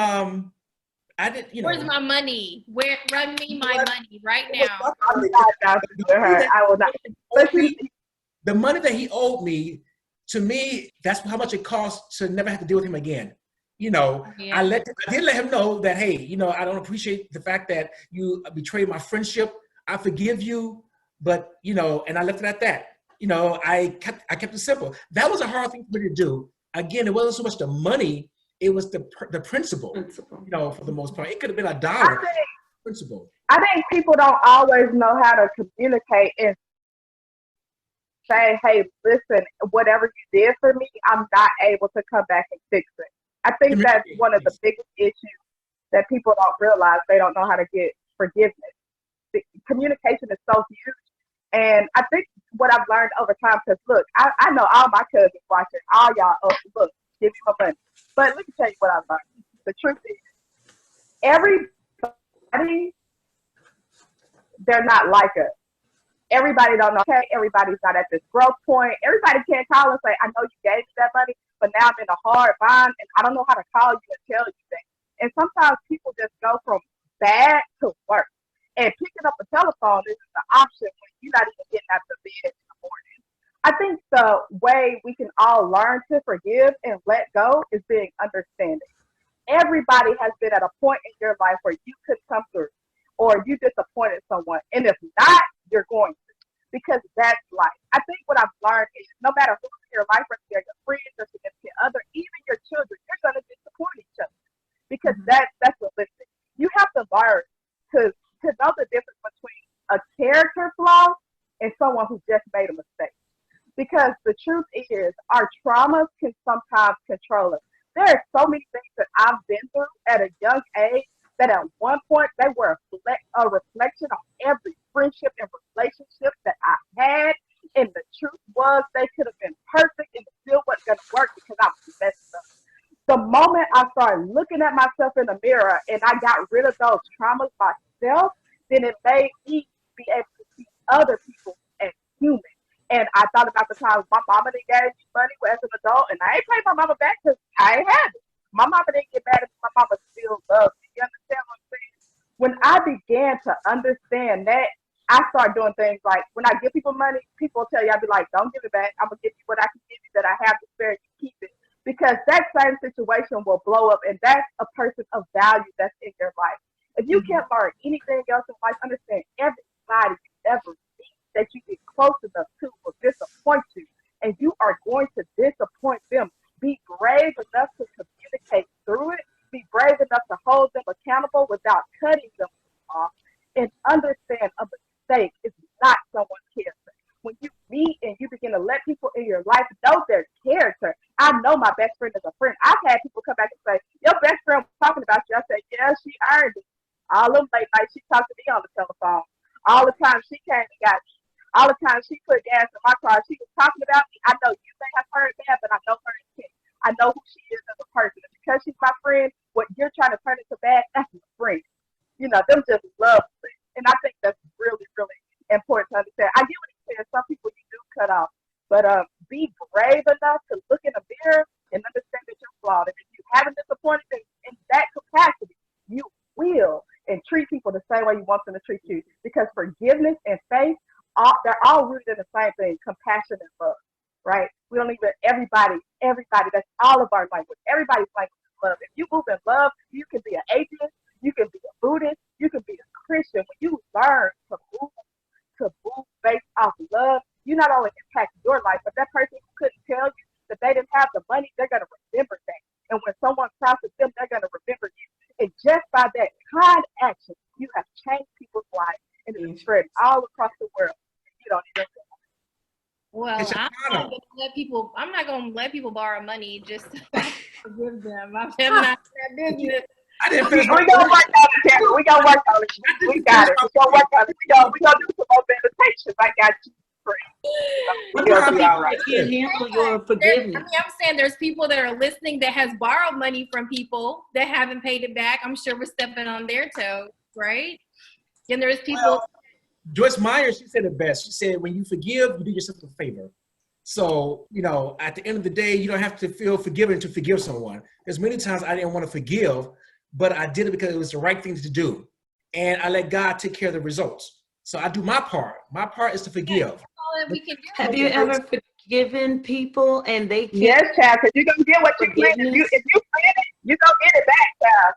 I didn't, Where's my money? Run me my money right now. I will not. The money that he owed me, to me, that's how much it costs to never have to deal with him again. Yeah. I did let him know that, hey, I don't appreciate the fact that you betrayed my friendship. I forgive you, but and I left it at that. I kept it simple. That was a hard thing for me to do. Again, it wasn't so much the money. It was the principle, for the most part. It could have been $1. Principle. I think people don't always know how to communicate and say, "Hey, listen, whatever you did for me, I'm not able to come back and fix it." I think that's one of the biggest issues that people don't realize. They don't know how to get forgiveness. The communication is so huge. And I think what I've learned over time, because look, I know all my cousins watching, all y'all, look, give me my money. what I learned. The truth is, everybody, they're not like us. Everybody don't know, okay, everybody's not at this growth point. Everybody can't call and say, I know you gave me that money, but now I'm in a hard bind and I don't know how to call you and tell you that. And sometimes people just go from bad to worse. And picking up a telephone isn't the option when you're not even getting out of bed in the morning. I think the way we can all learn to forgive and let go is being understanding. Everybody has been at a point in your life where you could come through or you disappointed someone. And if not, you're going to, because that's life. I think what I've learned is no matter who's in your life, whether they're your friends or significant other, even your children, you're going to disappoint each other, because that's what listening. You have to learn to know the difference between a character flaw and someone who just made a mistake. Because the truth is, our traumas can sometimes control us. There are so many things that I've been through at a young age that at one point they were a reflection of every friendship and relationship that I had. And the truth was, they could have been perfect and it still wasn't going to work because I was messed up. The moment I started looking at myself in the mirror and I got rid of those traumas myself, then it made me be able to see other people as human. And I thought about the times my mama didn't gave me money as an adult, and I ain't paid my mama back because I ain't had it. My mama didn't get mad at me. My mama still loves me. You understand what I'm saying? When I began to understand that, I started doing things like, when I give people money, people tell you, I'd be like, don't give it back. I'm going to give you what I can give you that I have to spare you, keep it. Because that same situation will blow up, and that's a person of value that's in your life. If you can't learn anything else in life, understand everybody you ever meet that you get close enough to will disappoint you, and you are going to disappoint them. Be brave enough to communicate through it. Be brave enough to hold them accountable without cutting them off, and understand a mistake is not someone's character. When you meet and you begin to let people in your life know their character, I know my best friend is a friend. I've had people come back and say, your best friend was talking about you. I said, yeah, she earned it. All them late nights she talked to me on the telephone. All the time she came and got me. All the time she put gas in my car. She was talking about me. I know you may have heard that, but I know her intent. I know who she is as a person. And because she's my friend, what you're trying to turn into bad, that's my friend. You know, them just love me. And I think that's really, really important to understand. I get what he says. Some people you do cut off. But be brave enough to look in the mirror and understand that you're flawed. And if you haven't disappointed in that capacity, you will. And treat people the same way you want them to treat you. Because forgiveness and faith, they're all rooted in the same thing, compassion and love, right? We don't even, everybody, that's all of our language. Everybody's language is love. If you move in love, you can be an atheist, you can be a Buddhist, you can be a Christian. When you learn to move based off love, you not only impact your life, but that person who couldn't tell you that they didn't have the money, they're going to remember that. And when someone crosses them, they're going to remember you. And just by that kind action, you have changed people's lives, and it's spread all across the world. You don't even know. Well, I'm not gonna let people borrow money just to forgive them. I'm not that business. I didn't finish. We're gonna work on it, Tamra. We're gonna work on it. We got it. We're gonna work on it. We're gonna do some more meditations. I got you. We're gonna be all right. You can't handle your forgiveness. I'm saying there's people that are listening that has borrowed money from people that haven't paid it back. I'm sure we're stepping on their toes, right? And there's people. Well, Joyce Meyer, she said it best. She said, when you forgive, you do yourself a favor. So, you know, at the end of the day, you don't have to feel forgiven to forgive someone. There's many times I didn't want to forgive, but I did it because it was the right thing to do. And I let God take care of the results. So I do my part. My part is to forgive. We can do. Have you ever forgiven people and they can't? Yes, child, because you're gonna get what you get. If you plan it, you're gonna get it back, child.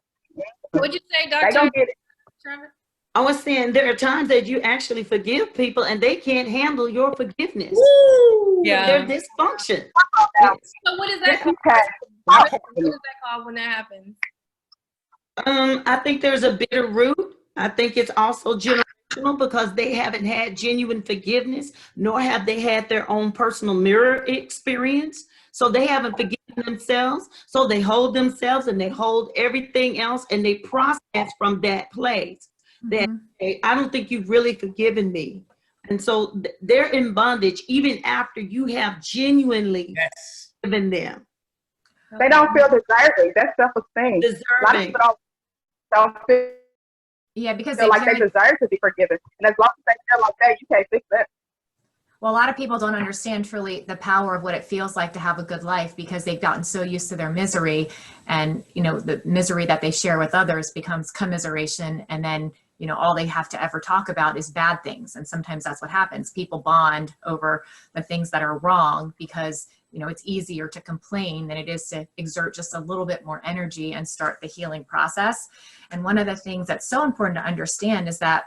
What'd you say, Dr.? They don't get it. Trevor? I was saying there are times that you actually forgive people and they can't handle your forgiveness. Woo! Yeah. They're dysfunction. So what is that called? Okay. What is that called when that happens? I think there's a bitter root. I think it's also generational because they haven't had genuine forgiveness, nor have they had their own personal mirror experience. So they haven't forgiven themselves. So they hold themselves and they hold everything else and they process from that place that, hey, I don't think you've really forgiven me. And so they're in bondage even after you have genuinely forgiven them. They don't feel deserving. That's self-esteem. A lot of Deserving. people don't feel Yeah, because like they deserve to be forgiven. And as long as they feel like that, you can't fix that. well, a lot of people don't understand truly the power of what it feels like to have a good life because they've gotten so used to their misery, and the misery that they share with others becomes commiseration, and then all they have to ever talk about is bad things. And sometimes that's what happens. People bond over the things that are wrong because it's easier to complain than it is to exert just a little bit more energy and start the healing process. And one of the things that's so important to understand is that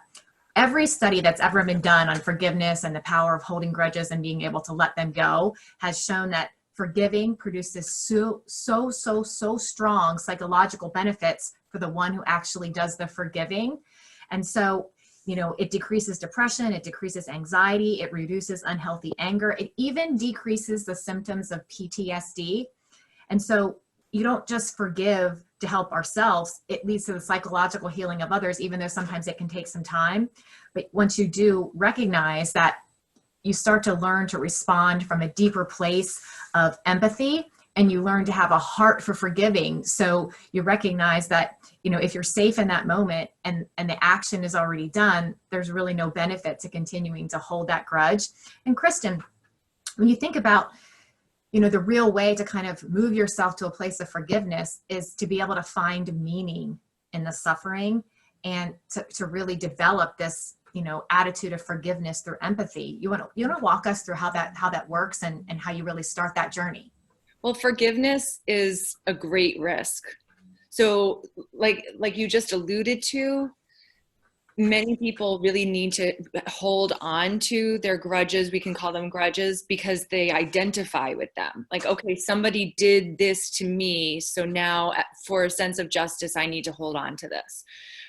every study that's ever been done on forgiveness and the power of holding grudges and being able to let them go has shown that forgiving produces so strong psychological benefits for the one who actually does the forgiving. And so, it decreases depression, it decreases anxiety, it reduces unhealthy anger, it even decreases the symptoms of PTSD. And so you don't just forgive to help ourselves, it leads to the psychological healing of others, even though sometimes it can take some time. But once you do recognize that, you start to learn to respond from a deeper place of empathy, and you learn to have a heart for forgiving. So you recognize that, if you're safe in that moment and the action is already done, there's really no benefit to continuing to hold that grudge. And Kristen, when you think about, the real way to kind of move yourself to a place of forgiveness is to be able to find meaning in the suffering and to really develop this, attitude of forgiveness through empathy. You want to walk us through how that works and how you really start that journey? Well, forgiveness is a great risk. So like you just alluded to, many people really need to hold on to their grudges. We can call them grudges because they identify with them. Like, okay, somebody did this to me, so now for a sense of justice, I need to hold on to this,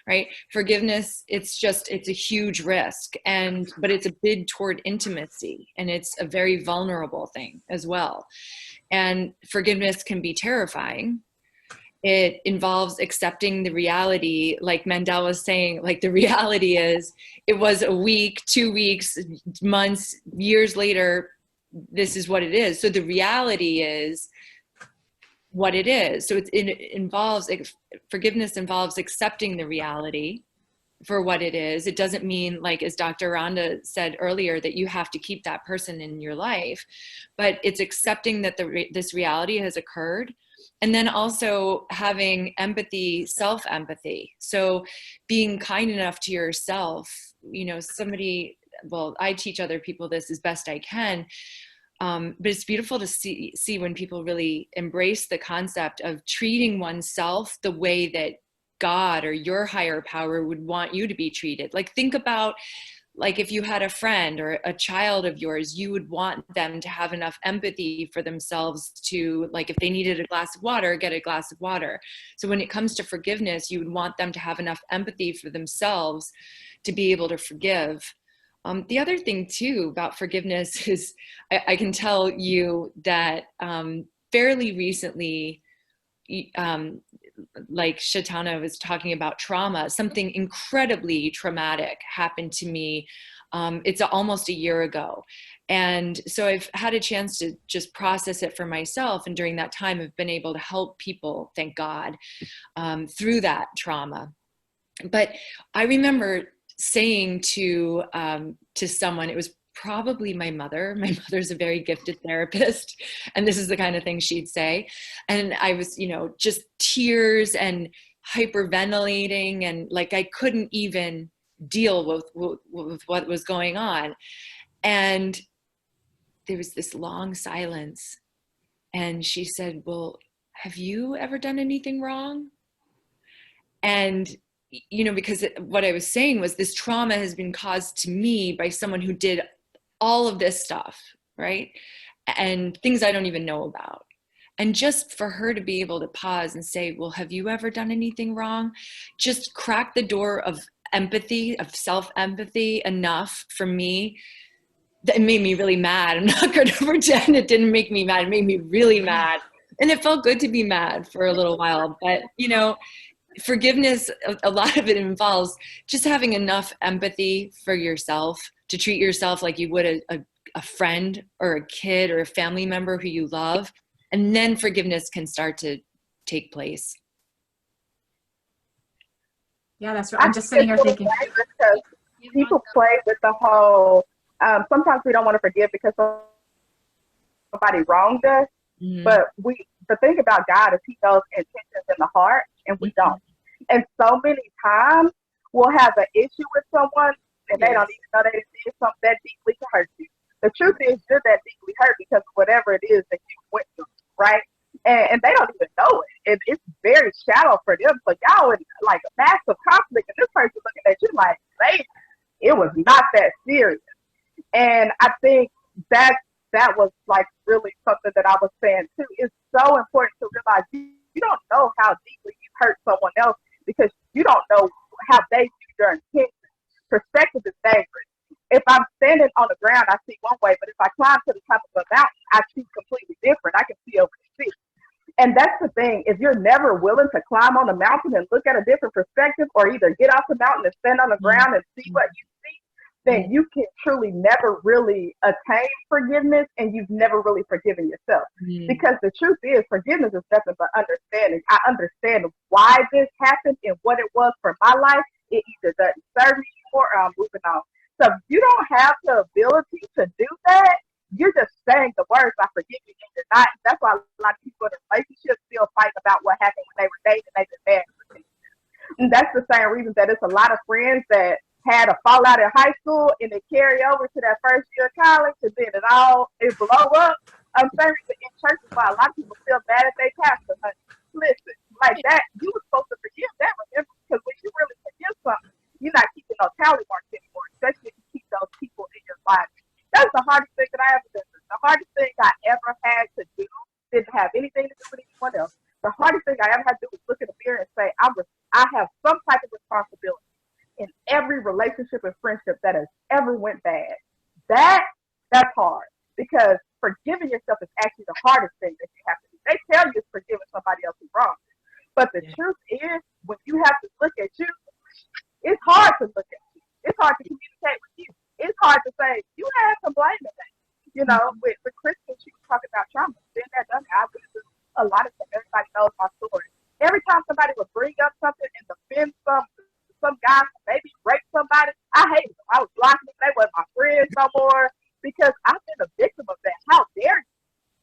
right? Forgiveness, it's a huge risk, but it's a bid toward intimacy, and it's a very vulnerable thing as well. And forgiveness can be terrifying. It involves accepting the reality, like Mandel was saying, like the reality is it was a week, 2 weeks, months, years later, this is what it is. So the reality is what it is. So forgiveness involves accepting the reality for what it is. It doesn't mean, like, as Dr. Rhonda said earlier, that you have to keep that person in your life, but it's accepting that this reality has occurred. And then also having empathy, self-empathy. So being kind enough to yourself, I teach other people this as best I can. But it's beautiful to see when people really embrace the concept of treating oneself the way that God or your higher power would want you to be treated. Like, think about, like, if you had a friend or a child of yours, you would want them to have enough empathy for themselves to, like, if they needed a glass of water, get a glass of water. So when it comes to forgiveness, you would want them to have enough empathy for themselves to be able to forgive. The other thing too about forgiveness is I can tell you that fairly recently, like Shatana was talking about trauma, something incredibly traumatic happened to me. It's almost a year ago. And so I've had a chance to just process it for myself. And during that time, I've been able to help people, thank God, through that trauma. But I remember saying to someone, it was probably my mother. My mother's a very gifted therapist, and this is the kind of thing she'd say. And I was, just tears and hyperventilating, and like I couldn't even deal with what was going on. And there was this long silence, and she said, "Well, have you ever done anything wrong?" And because what I was saying was, this trauma has been caused to me by someone who did all of this stuff, right? And things I don't even know about. And just for her to be able to pause and say, "Well, have you ever done anything wrong?" Just cracked the door of empathy, of self-empathy enough for me. That it made me really mad. I'm not going to pretend it didn't make me mad. It made me really mad. And it felt good to be mad for a little while. But, forgiveness, a lot of it involves just having enough empathy for yourself to treat yourself like you would a friend or a kid or a family member who you love, And then forgiveness can start to take place. Yeah, that's right. I'm just sitting here thinking. Because people play with the whole, sometimes we don't want to forgive because somebody wronged us. Mm-hmm. But the thing about God is he knows intentions in the heart, and we don't. And so many times we'll have an issue with someone, and they don't even know they did something that deeply to hurt you. The truth is you're that deeply hurt because of whatever it is that you went through, right? And they don't even know it. It's very shallow for them. So y'all in like a massive conflict, and this person looking at you like, hey, it was not that serious. And I think that was like really something that I was saying too. It's so important to realize you don't know how deeply you hurt someone else because you don't know how they view your intentions. Perspective is dangerous. If I'm standing on the ground, I see one way, but if I climb to the top of a mountain, I see completely different. I can see over the sea. And that's the thing. If you're never willing to climb on the mountain and look at a different perspective, or either get off the mountain and stand on the ground and see what you see, then you can truly never really attain forgiveness, and you've never really forgiven yourself. Because the truth is, forgiveness is nothing but understanding. I understand why this happened and what it was for my life. It either doesn't serve me or I'm moving on. So if you don't have the ability to do that, you're just saying the words, I forgive you, and you're not. That's why a lot of people in relationships still fight about what happened when they were dating and they've been married for 10 years. And that's the same reason that it's a lot of friends that had a fallout in high school and they carry over to that first year of college, and then it blow up. I'm saying in churches why a lot of people feel bad at their pastor. Honey. Listen, like that, you were supposed to forgive that, remember? Because when you really forgive something, you're not keeping no tally marks anymore, especially if you keep those people in your life. That's the hardest thing that I ever did. The hardest thing I ever had to do didn't have anything to do with anyone else. The hardest thing I ever had to do was look in the mirror and say, I have some type of responsibility in every relationship and friendship that has ever went bad. That's hard, because forgiving yourself is actually the hardest thing that you have to do. They tell you it's forgiving somebody else's wrong. But the truth is, when you have to look at you, it's hard to look at you. It's hard to communicate with you. It's hard to say, you had some blame in that. You know, with Kristen, she was talking about trauma. Then that done, I went through a lot of stuff. Everybody knows my story. Every time somebody would bring up something and defend some guy maybe rape somebody, I hated them. I was blocking them. They weren't my friends no more because I've been a victim of that. How dare you?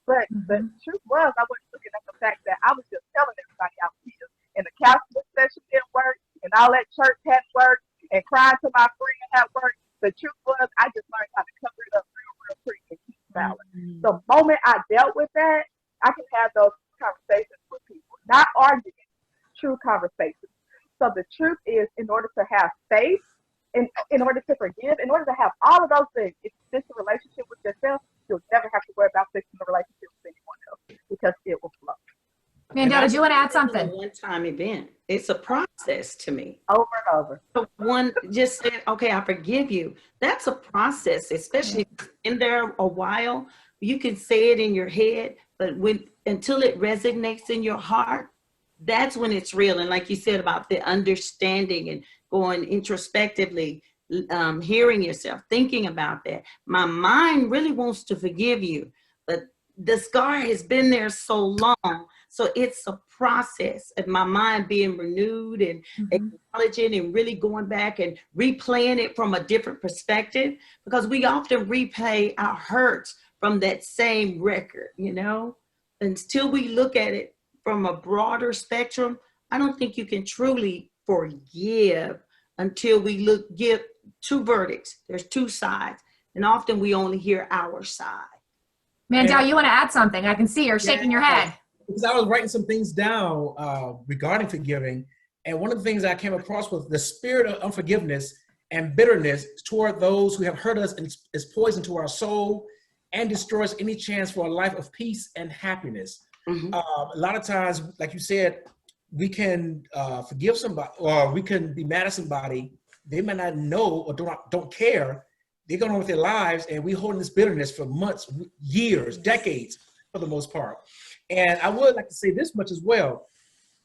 But the truth was, I wasn't looking at the fact that I was just telling everybody I was healed. And the counseling session didn't work, and all that church hadn't worked, and crying to my friend hadn't worked. The truth was, I just learned how to cover it up real quick and keep balance. The moment I dealt with that, I can have those conversations with people, not arguments, true conversations. So the truth is, in order to have faith, in order to forgive, in order to have all of those things, if you fix a relationship with yourself, you'll never have to worry about fixing a relationship with anyone else because it will flow. Mandel, did you want to add something? It's a one-time event. It's a process to me. Over and over. So one just said, okay, I forgive you. That's a process, especially if it's in there a while. You can say it in your head, but until it resonates in your heart, that's when it's real. And like you said about the understanding and going introspectively, hearing yourself, thinking about that. My mind really wants to forgive you, but the scar has been there so long. So it's a process of my mind being renewed and acknowledging and really going back and replaying it from a different perspective, because we often replay our hurts from that same record, you know, until we look at it from a broader spectrum. I don't think you can truly forgive until we give two verdicts. There's two sides, and often we only hear our side. Mandel, you want to add something? I can see you're shaking your head. Because I was writing some things down regarding forgiving, and one of the things I came across was the spirit of unforgiveness and bitterness toward those who have hurt us is poison to our soul and destroys any chance for a life of peace and happiness. A lot of times, like you said, we can forgive somebody, or we can be mad at somebody. They might not know or don't care. They're going on with their lives, and we holding this bitterness for months, years, decades, for the most part. And I would like to say this much as well.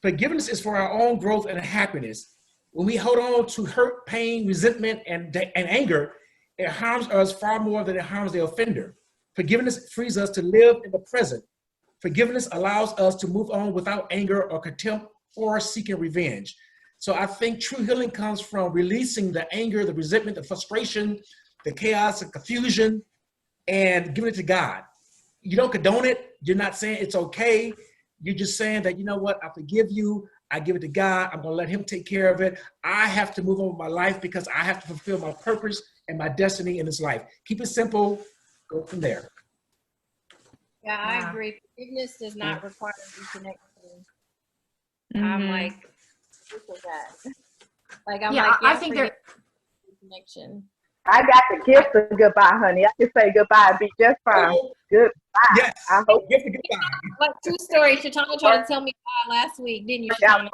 Forgiveness is for our own growth and happiness. When we hold on to hurt, pain, resentment, and anger, it harms us far more than it harms the offender. Forgiveness frees us to live in the present, Forgiveness allows us to move on without anger or contempt or seeking revenge. So I think true healing comes from releasing the anger, the resentment, the frustration, the chaos, the confusion, and giving it to God. You don't condone it. You're not saying it's okay. You're just saying that, you know what, I forgive you. I give it to God. I'm going to let him take care of it. I have to move on with my life because I have to fulfill my purpose and my destiny in this life. Keep it simple. Go from there. Yeah, I agree. Forgiveness does not require reconnection. I'm like, look at that. Like, I'm like, I think there. Connection. I got the gift of goodbye, honey. I can say goodbye and be just fine. Goodbye. Yes. I hope. Gift of goodbye. Like, true story. Shatana tried to tell me last week, didn't you, Shatana?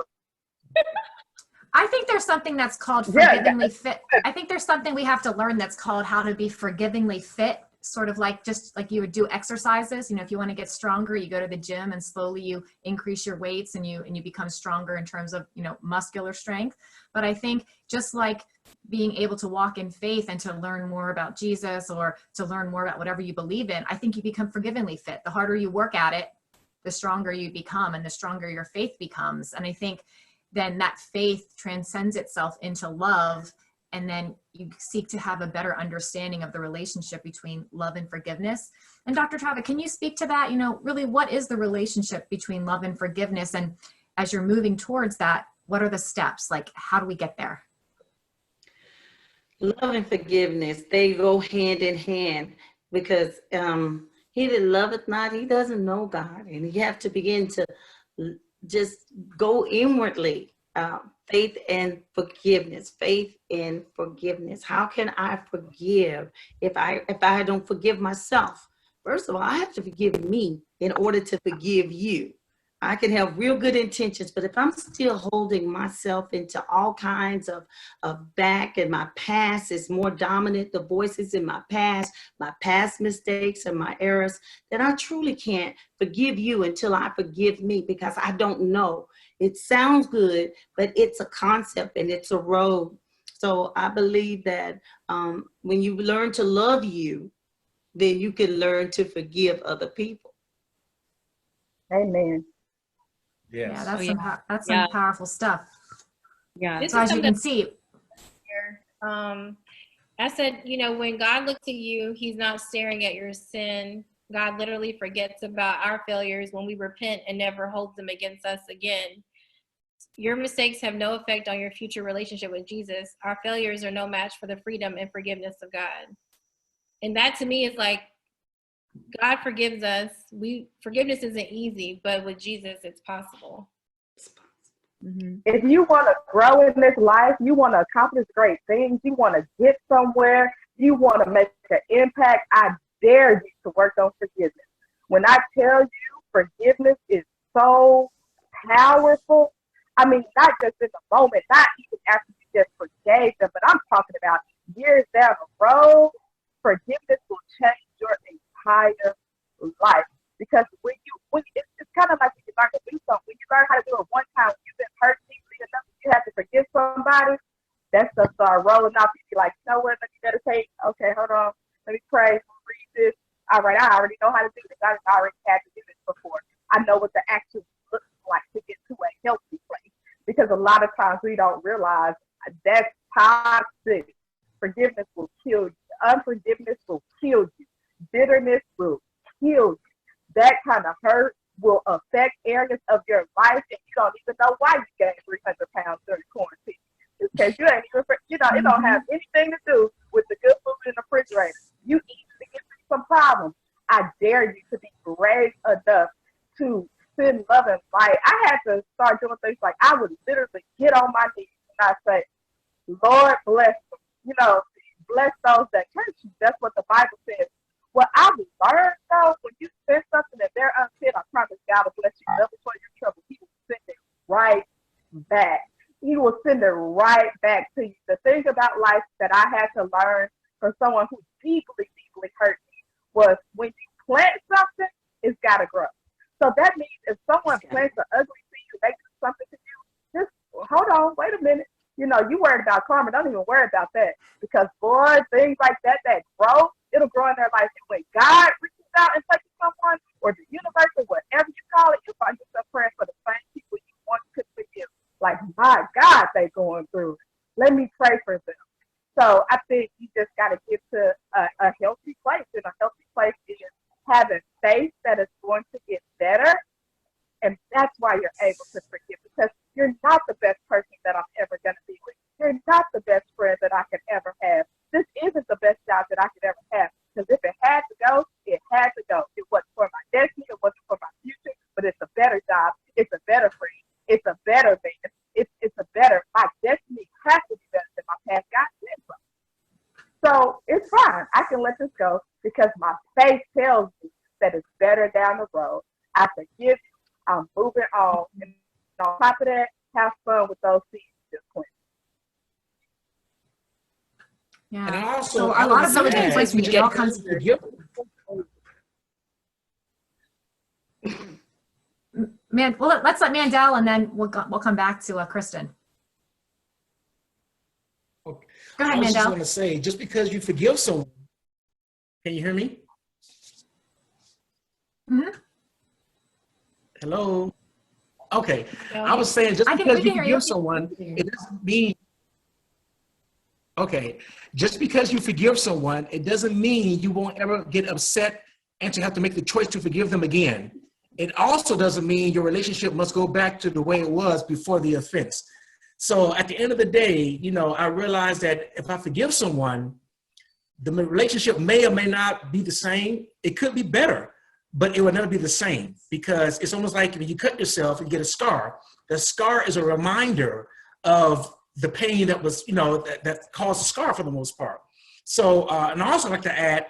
I think there's something that's called forgivingly fit. I think there's something we have to learn that's called how to be forgivingly fit. Sort of like just like you would do exercises. You know, if you want to get stronger, you go to the gym and slowly you increase your weights and you become stronger in terms of, you know, muscular strength. But I think just like being able to walk in faith and to learn more about Jesus or to learn more about whatever you believe in, I think you become forgivingly fit. The harder you work at it, the stronger you become and the stronger your faith becomes. And I think then that faith transcends itself into love. And then you seek to have a better understanding of the relationship between love and forgiveness. And Dr. Trava, can you speak to that? You know, really, what is the relationship between love and forgiveness? And as you're moving towards that, what are the steps? Like, how do we get there? Love and forgiveness, they go hand in hand because he that loveth not, he doesn't know God. And you have to begin to just go inwardly. Faith and forgiveness. Faith and forgiveness. How can I forgive if I don't forgive myself? First of all, I have to forgive me in order to forgive you. I can have real good intentions, but if I'm still holding myself into all kinds of back and my past is more dominant, the voices in my past mistakes and my errors, then I truly can't forgive you until I forgive me because I don't know. It sounds good, but it's a concept and it's a road. So I believe that when you learn to love you, then you can learn to forgive other people. Amen. Yes. Yeah, that's some powerful stuff. Yeah. So as you can see, I said, you know, when God looks at you, he's not staring at your sin. God literally forgets about our failures when we repent and never holds them against us again. Your mistakes have no effect on your future relationship with Jesus. Our failures are no match for the freedom and forgiveness of God. And that to me is like, God forgives us. Forgiveness isn't easy, but with Jesus, it's possible. If you want to grow in this life, you want to accomplish great things, you want to get somewhere, you want to make an impact, I dare you to work on forgiveness. When I tell you forgiveness is so powerful, I mean, not just in the moment, not even after you just forgave them, but I'm talking about years down the road. Forgiveness will change your entire life. Because when it's kind of like when you learn to do something. When you learn how to do it one time, when you've been hurt deeply enough, you have to forgive somebody. That stuff start rolling off. You be like, you know what? Let me meditate. Okay, hold on. Let me pray. Read this. All right, I already know how to do this. I already had to do this before. I know what the action looks like to get to a healthy place. Because a lot of times we don't realize that's toxic. Forgiveness will kill you. Unforgiveness will kill you. Bitterness will kill you. That kind of hurt will affect areas of your life, and you don't even know why you gained 300 pounds during quarantine. It's because you ain't even, it don't have anything to do with the good food in the refrigerator. You eat to get through some problems. I dare you to be brave enough to send love and light. I had to start doing things like I would literally get on my knees and I say, Lord, bless them. Bless those that curse you. That's what the Bible says. What I've learned, though, when you send something that they're unfit, I promise God will bless you. Never for your trouble. He will send it right back. He will send it right back to you. The thing about life that I had to learn from someone who deeply, deeply hurt me was when you plant something, it's got to grow. So that means if someone plants an ugly seed and they do something to you, just hold on, wait a minute. You worried about karma. Don't even worry about that. Because, boy, things like that grow, it'll grow in their life. And when God reaches out and touches someone, or or the universe or whatever you call it, you find yourself praying for the same people you once could forgive. Like, my God, they going through it. Let me pray for them. So I think you just got to get to a healthy place. And a healthy place is having faith that it's going to get better. And that's why you're able to forgive, because you're not the best person that I'm ever going to be with. You're not the best friend that I could ever have. This isn't the best job that I could ever have. Because if it had to go, it had to go. It wasn't for my destiny. It wasn't for my future. But it's a better job. It's a better friend. It's a better man. It's a better, my destiny has to be better than my past. God said so. So it's fine. I can let this go because my faith tells me that it's better down the road. I forgive you. I'm moving on. And on top of that, have fun with those seeds you just planted. And Yeah. also, So I a lot would of those add, things we just get all because kinds you forgive- well, let's let Mandel, and then we'll come back to Kristen. Okay. Go ahead, I was just Mandel. going to say, just because you forgive someone, can you hear me? Mhm. Hello? Okay. I was saying, just we because can you hear you. forgive someone, it doesn't mean, okay, just because you forgive someone, it doesn't mean you won't ever get upset and to have to make the choice to forgive them again. It also doesn't mean your relationship must go back to the way it was before the offense. So at the end of the day, I realize that if I forgive someone, the relationship may or may not be the same. It could be better, but it will never be the same, because it's almost like when you cut yourself and get a scar. The scar is a reminder of the pain that was, that caused the scar for the most part. So, and I also like to add,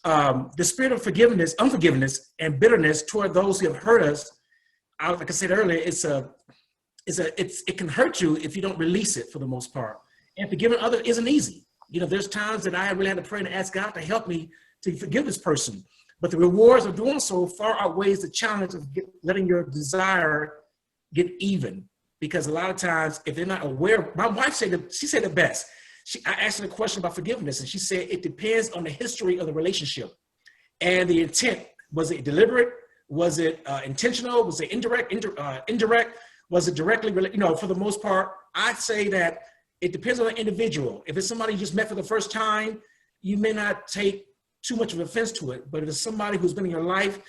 the spirit of forgiveness, unforgiveness, and bitterness toward those who have hurt us. Like I said earlier, it can hurt you if you don't release it for the most part. And forgiving others isn't easy. There's times that I really had to pray and ask God to help me to forgive this person. But the rewards of doing so far outweighs the challenge of letting your desire get even. Because a lot of times, if they're not aware, my wife said it best. I asked her a question about forgiveness, and she said it depends on the history of the relationship and the intent. Was it deliberate? Was it intentional? Was it indirect? Was it directly related? For the most part, I'd say that it depends on the individual. If it's somebody you just met for the first time, you may not take too much of offense to it. But if it's somebody who's been in your life,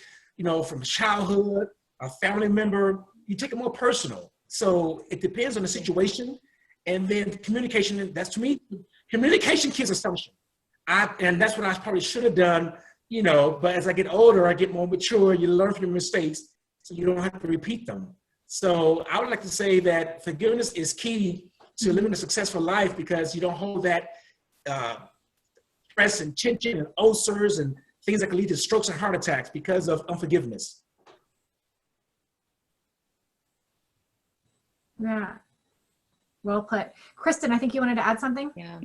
from childhood, a family member, you take it more personal. So it depends on the situation. And then communication, that's to me, communication kills assumption. And that's what I probably should have done, but as I get older, I get more mature, you learn from your mistakes, so you don't have to repeat them. So I would like to say that forgiveness is key to living a successful life, because you don't hold that stress and tension and ulcers and things that can lead to strokes and heart attacks because of unforgiveness. Yeah. Well put. Kristen, I think you wanted to add something? Yeah.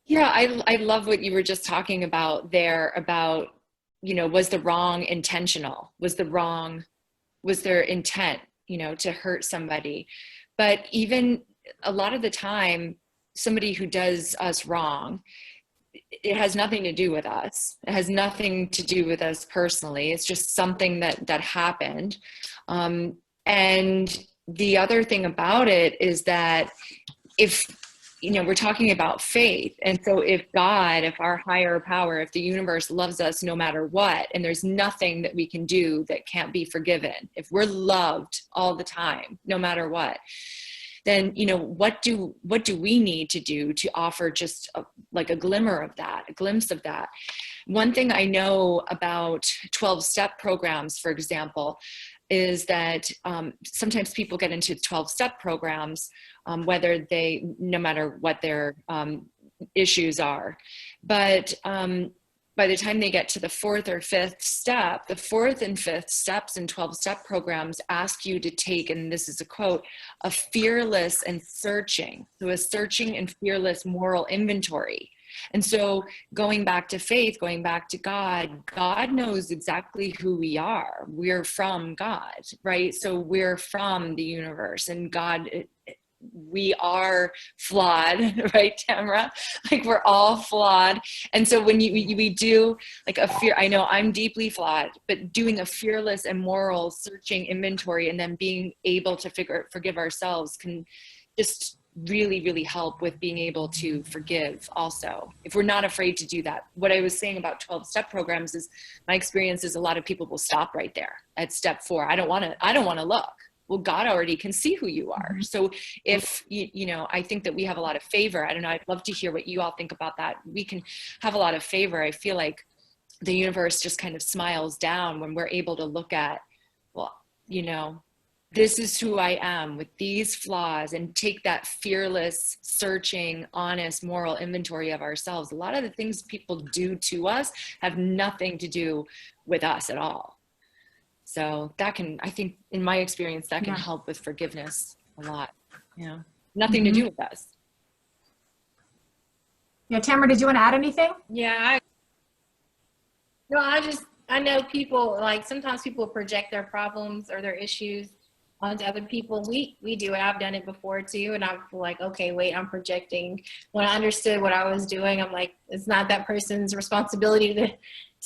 Yeah, I love what you were just talking about there about, was the wrong intentional? Was their intent, to hurt somebody? But even a lot of the time, somebody who does us wrong, it has nothing to do with us. It has nothing to do with us personally. It's just something that happened. And the other thing about it is that if, we're talking about faith. And so if God, if our higher power, if the universe loves us no matter what, and there's nothing that we can do that can't be forgiven, if we're loved all the time, no matter what, then, what do we need to do to offer just like a glimmer of that, a glimpse of that? One thing I know about 12-step programs, for example, is that sometimes people get into 12-step programs, no matter what their issues are. But by the time they get to the fourth or fifth step, the fourth and fifth steps in 12-step programs ask you to take, and this is a quote, a fearless and searching. So a searching and fearless moral inventory. And so going back to faith, going back to God, God knows exactly who we are. We're from God, right? So we're from the universe, and God we are flawed, right, Tamra? Like we're all flawed. And so when we do like a fear, I know I'm deeply flawed, but doing a fearless and moral searching inventory and then being able to forgive ourselves can just really, really help with being able to forgive also, if we're not afraid to do that. What I was saying about 12-step programs is my experience is a lot of people will stop right there at step 4. I don't want to look. Well, God already can see who you are. So if you know, I think that we have a lot of favor. I don't know. I'd love to hear what you all think about that. We can have a lot of favor. I feel like the universe just kind of smiles down when we're able to look at, well, you know, this is who I am with these flaws, and take that fearless, searching, honest, moral inventory of ourselves. A lot of the things people do to us have nothing to do with us at all. So that can, I think in my experience, that can help with forgiveness a lot. Yeah. Nothing to do with us. Yeah. Tamara, did you want to add anything? Yeah, I know people, like sometimes people project their problems or their issues onto other people. We do it. I've done it before too. And I'm like, okay, wait, I'm projecting. When I understood what I was doing, I'm like, it's not that person's responsibility to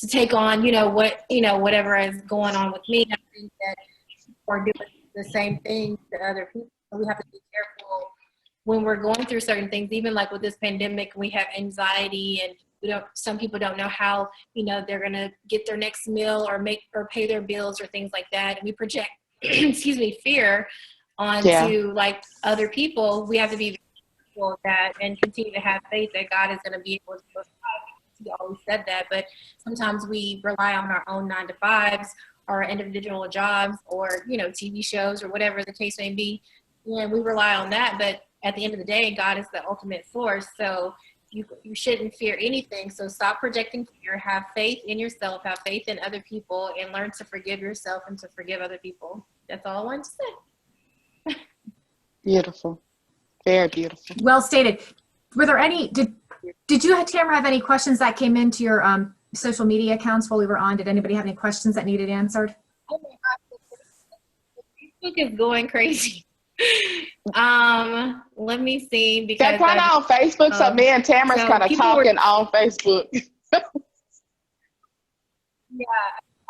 take on, whatever is going on with me. I think that people are doing the same thing to other people. We have to be careful when we're going through certain things, even like with this pandemic, we have anxiety, and some people don't know how, they're going to get their next meal or pay their bills or things like that. And we project fear onto like other people. We have to be careful of that and continue to have faith that God is going to be able to provide. He always said that, but sometimes we rely on our own 9-to-5s or individual jobs or, TV shows or whatever the case may be. And we rely on that. But at the end of the day, God is the ultimate source. So you shouldn't fear anything. So stop projecting fear, have faith in yourself, have faith in other people, and learn to forgive yourself and to forgive other people. That's all I wanted to say. Beautiful. Very beautiful. Well stated. Were there any, did you, Tamara, have any questions that came into your social media accounts while we were on? Did anybody have any questions that needed answered? Oh my God, Facebook is going crazy. Let me see, because They're kind of on Facebook, so me and Tamara's kind of talking on Facebook. Yeah,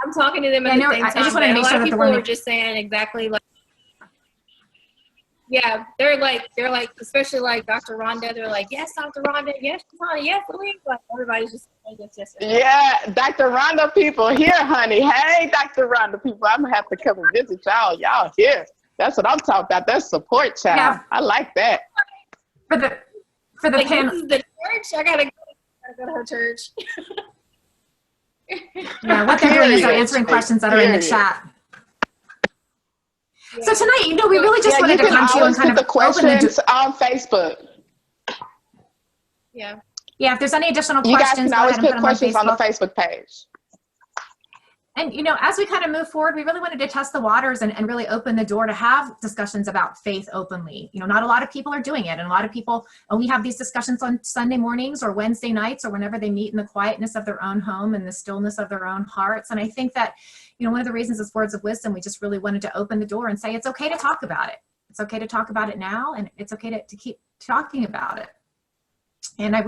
I'm talking to them at the same time. I just wanted to make sure that people are just saying exactly like, yeah, they're like, especially like Dr. Rhonda, they're like, yes, Dr. Rhonda, yes, Rhonda, yes, Louise. Like everybody's just saying yes. Yeah, Dr. Rhonda people here, honey. Hey, Dr. Rhonda people, I'm gonna have to come and visit y'all. Y'all here. That's what I'm talking about. That's support, child. Yeah. I like that. For the like, panel. This is the church. I gotta go to her church. Yeah, what they're doing is they're answering questions that are in the chat. Yeah. So tonight, we really just wanted to come to you and kind of the questions on Facebook. Yeah. Yeah, if there's any additional you questions, guys can always put questions on the Facebook page. And, as we kind of move forward, we really wanted to test the waters and really open the door to have discussions about faith openly. Not a lot of people are doing it. And a lot of people only have these discussions on Sunday mornings or Wednesday nights or whenever they meet in the quietness of their own home and the stillness of their own hearts. And I think that, one of the reasons is Words of Wisdom, we just really wanted to open the door and say, it's okay to talk about it. It's okay to talk about it now. And it's okay to keep talking about it. And I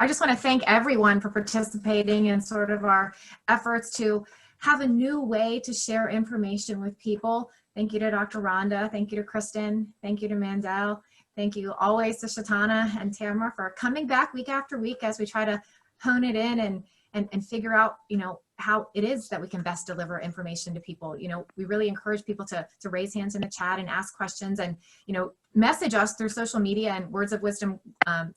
just want to thank everyone for participating in sort of our efforts to have a new way to share information with people. Thank you to Dr. Rhonda. Thank you to Kristen. Thank you to Mandel. Thank you always to Shatana and Tamara for coming back week after week as we try to hone it in and figure out, how it is that we can best deliver information to people. We really encourage people to raise hands in the chat and ask questions and, message us through social media and Words of Wisdom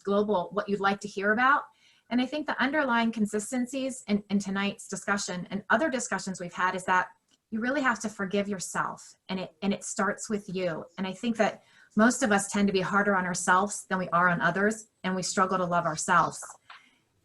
Global what you'd like to hear about. And I think the underlying consistencies in tonight's discussion and other discussions we've had is that you really have to forgive yourself, and it starts with you. And I think that most of us tend to be harder on ourselves than we are on others, and we struggle to love ourselves.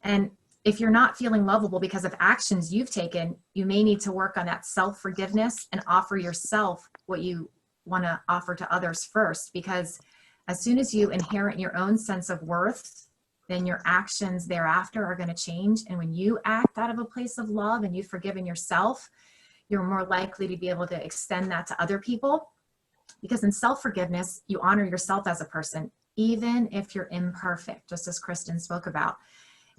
And if you're not feeling lovable because of actions you've taken, you may need to work on that self-forgiveness and offer yourself what you want to offer to others first, because as soon as you inherit your own sense of worth, then your actions thereafter are going to change. And when you act out of a place of love and you've forgiven yourself, you're more likely to be able to extend that to other people. Because in self-forgiveness, you honor yourself as a person, even if you're imperfect, just as Kristen spoke about.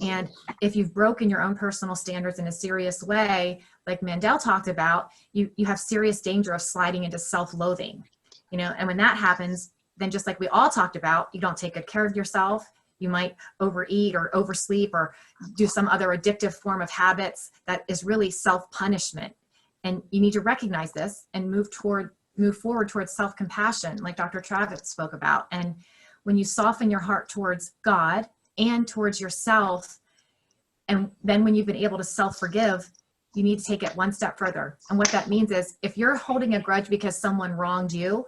And if you've broken your own personal standards in a serious way, like Mandel talked about, you have serious danger of sliding into self-loathing, and when that happens, then just like we all talked about, you don't take good care of yourself. You might overeat or oversleep or do some other addictive form of habits that is really self-punishment. And you need to recognize this and move forward towards self-compassion, like Dr. Travis spoke about. And when you soften your heart towards God and towards yourself, and then when you've been able to self-forgive, you need to take it one step further. And what that means is if you're holding a grudge because someone wronged you,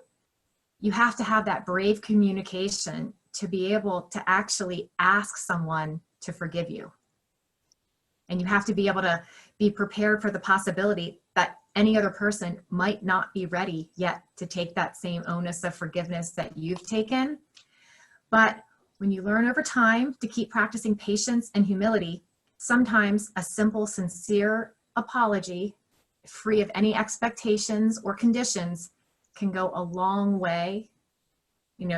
you have to have that brave communication to be able to actually ask someone to forgive you. And you have to be able to be prepared for the possibility that any other person might not be ready yet to take that same onus of forgiveness that you've taken. But when you learn over time to keep practicing patience and humility, sometimes a simple, sincere apology, free of any expectations or conditions, can go a long way,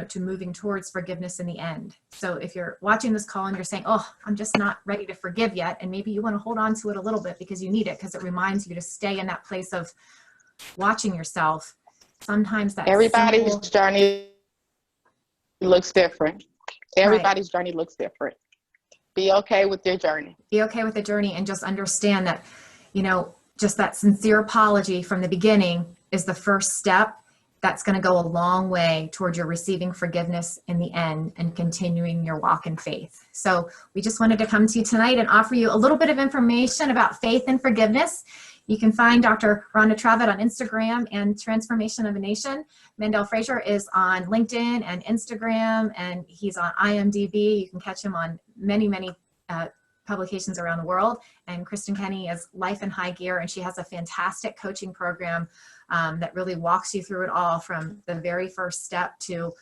to moving towards forgiveness in the end. So if you're watching this call and you're saying, oh, I'm just not ready to forgive yet, and maybe you want to hold on to it a little bit because you need it, because it reminds you to stay in that place of watching yourself. Sometimes that everybody's journey looks different. Everybody's journey looks different. Be okay with your journey. Be okay with the journey, and just understand that, just that sincere apology from the beginning is the first step. That's going to go a long way towards your receiving forgiveness in the end and continuing your walk in faith. So we just wanted to come to you tonight and offer you a little bit of information about faith and forgiveness. You can find Dr. Rhonda Travitt on Instagram and Transformation of a Nation. Mandel Frazier is on LinkedIn and Instagram, and he's on IMDb. You can catch him on many, many publications around the world. And Kristen Kenny is Life in High Gear, and she has a fantastic coaching program that really walks you through it all from the very first step to,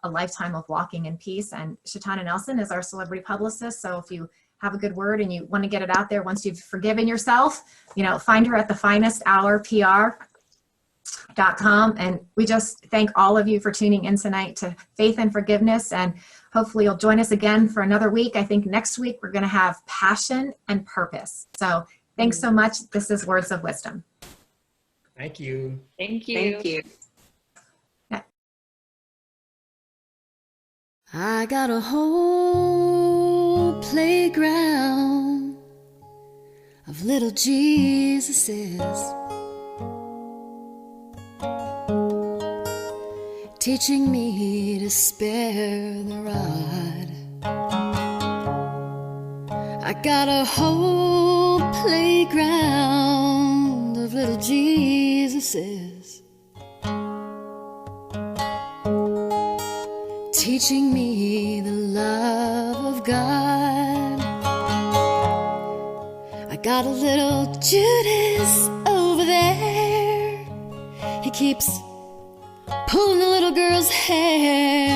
a lifetime of walking in peace. And Shatana Nelson is our celebrity publicist. So if you have a good word and you want to get it out there once you've forgiven yourself, find her at thefinesthourpr.com. And we just thank all of you for tuning in tonight to Faith and Forgiveness. And hopefully you'll join us again for another week. I think next week we're going to have passion and purpose. So thanks so much. This is Words of Wisdom. Thank you. Thank you. Thank you. I got a whole playground of little Jesuses, teaching me to spare the rod. I got a whole playground of little Jesuses, teaching me the love of God. I got a little Judas over there. He keeps pulling the little girl's hair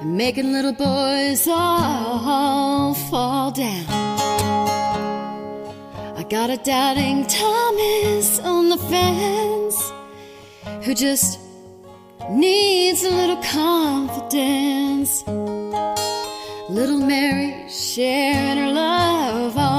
and making little boys all fall down. I got a doubting Thomas on the fence who just needs a little confidence. Little Mary sharing her love all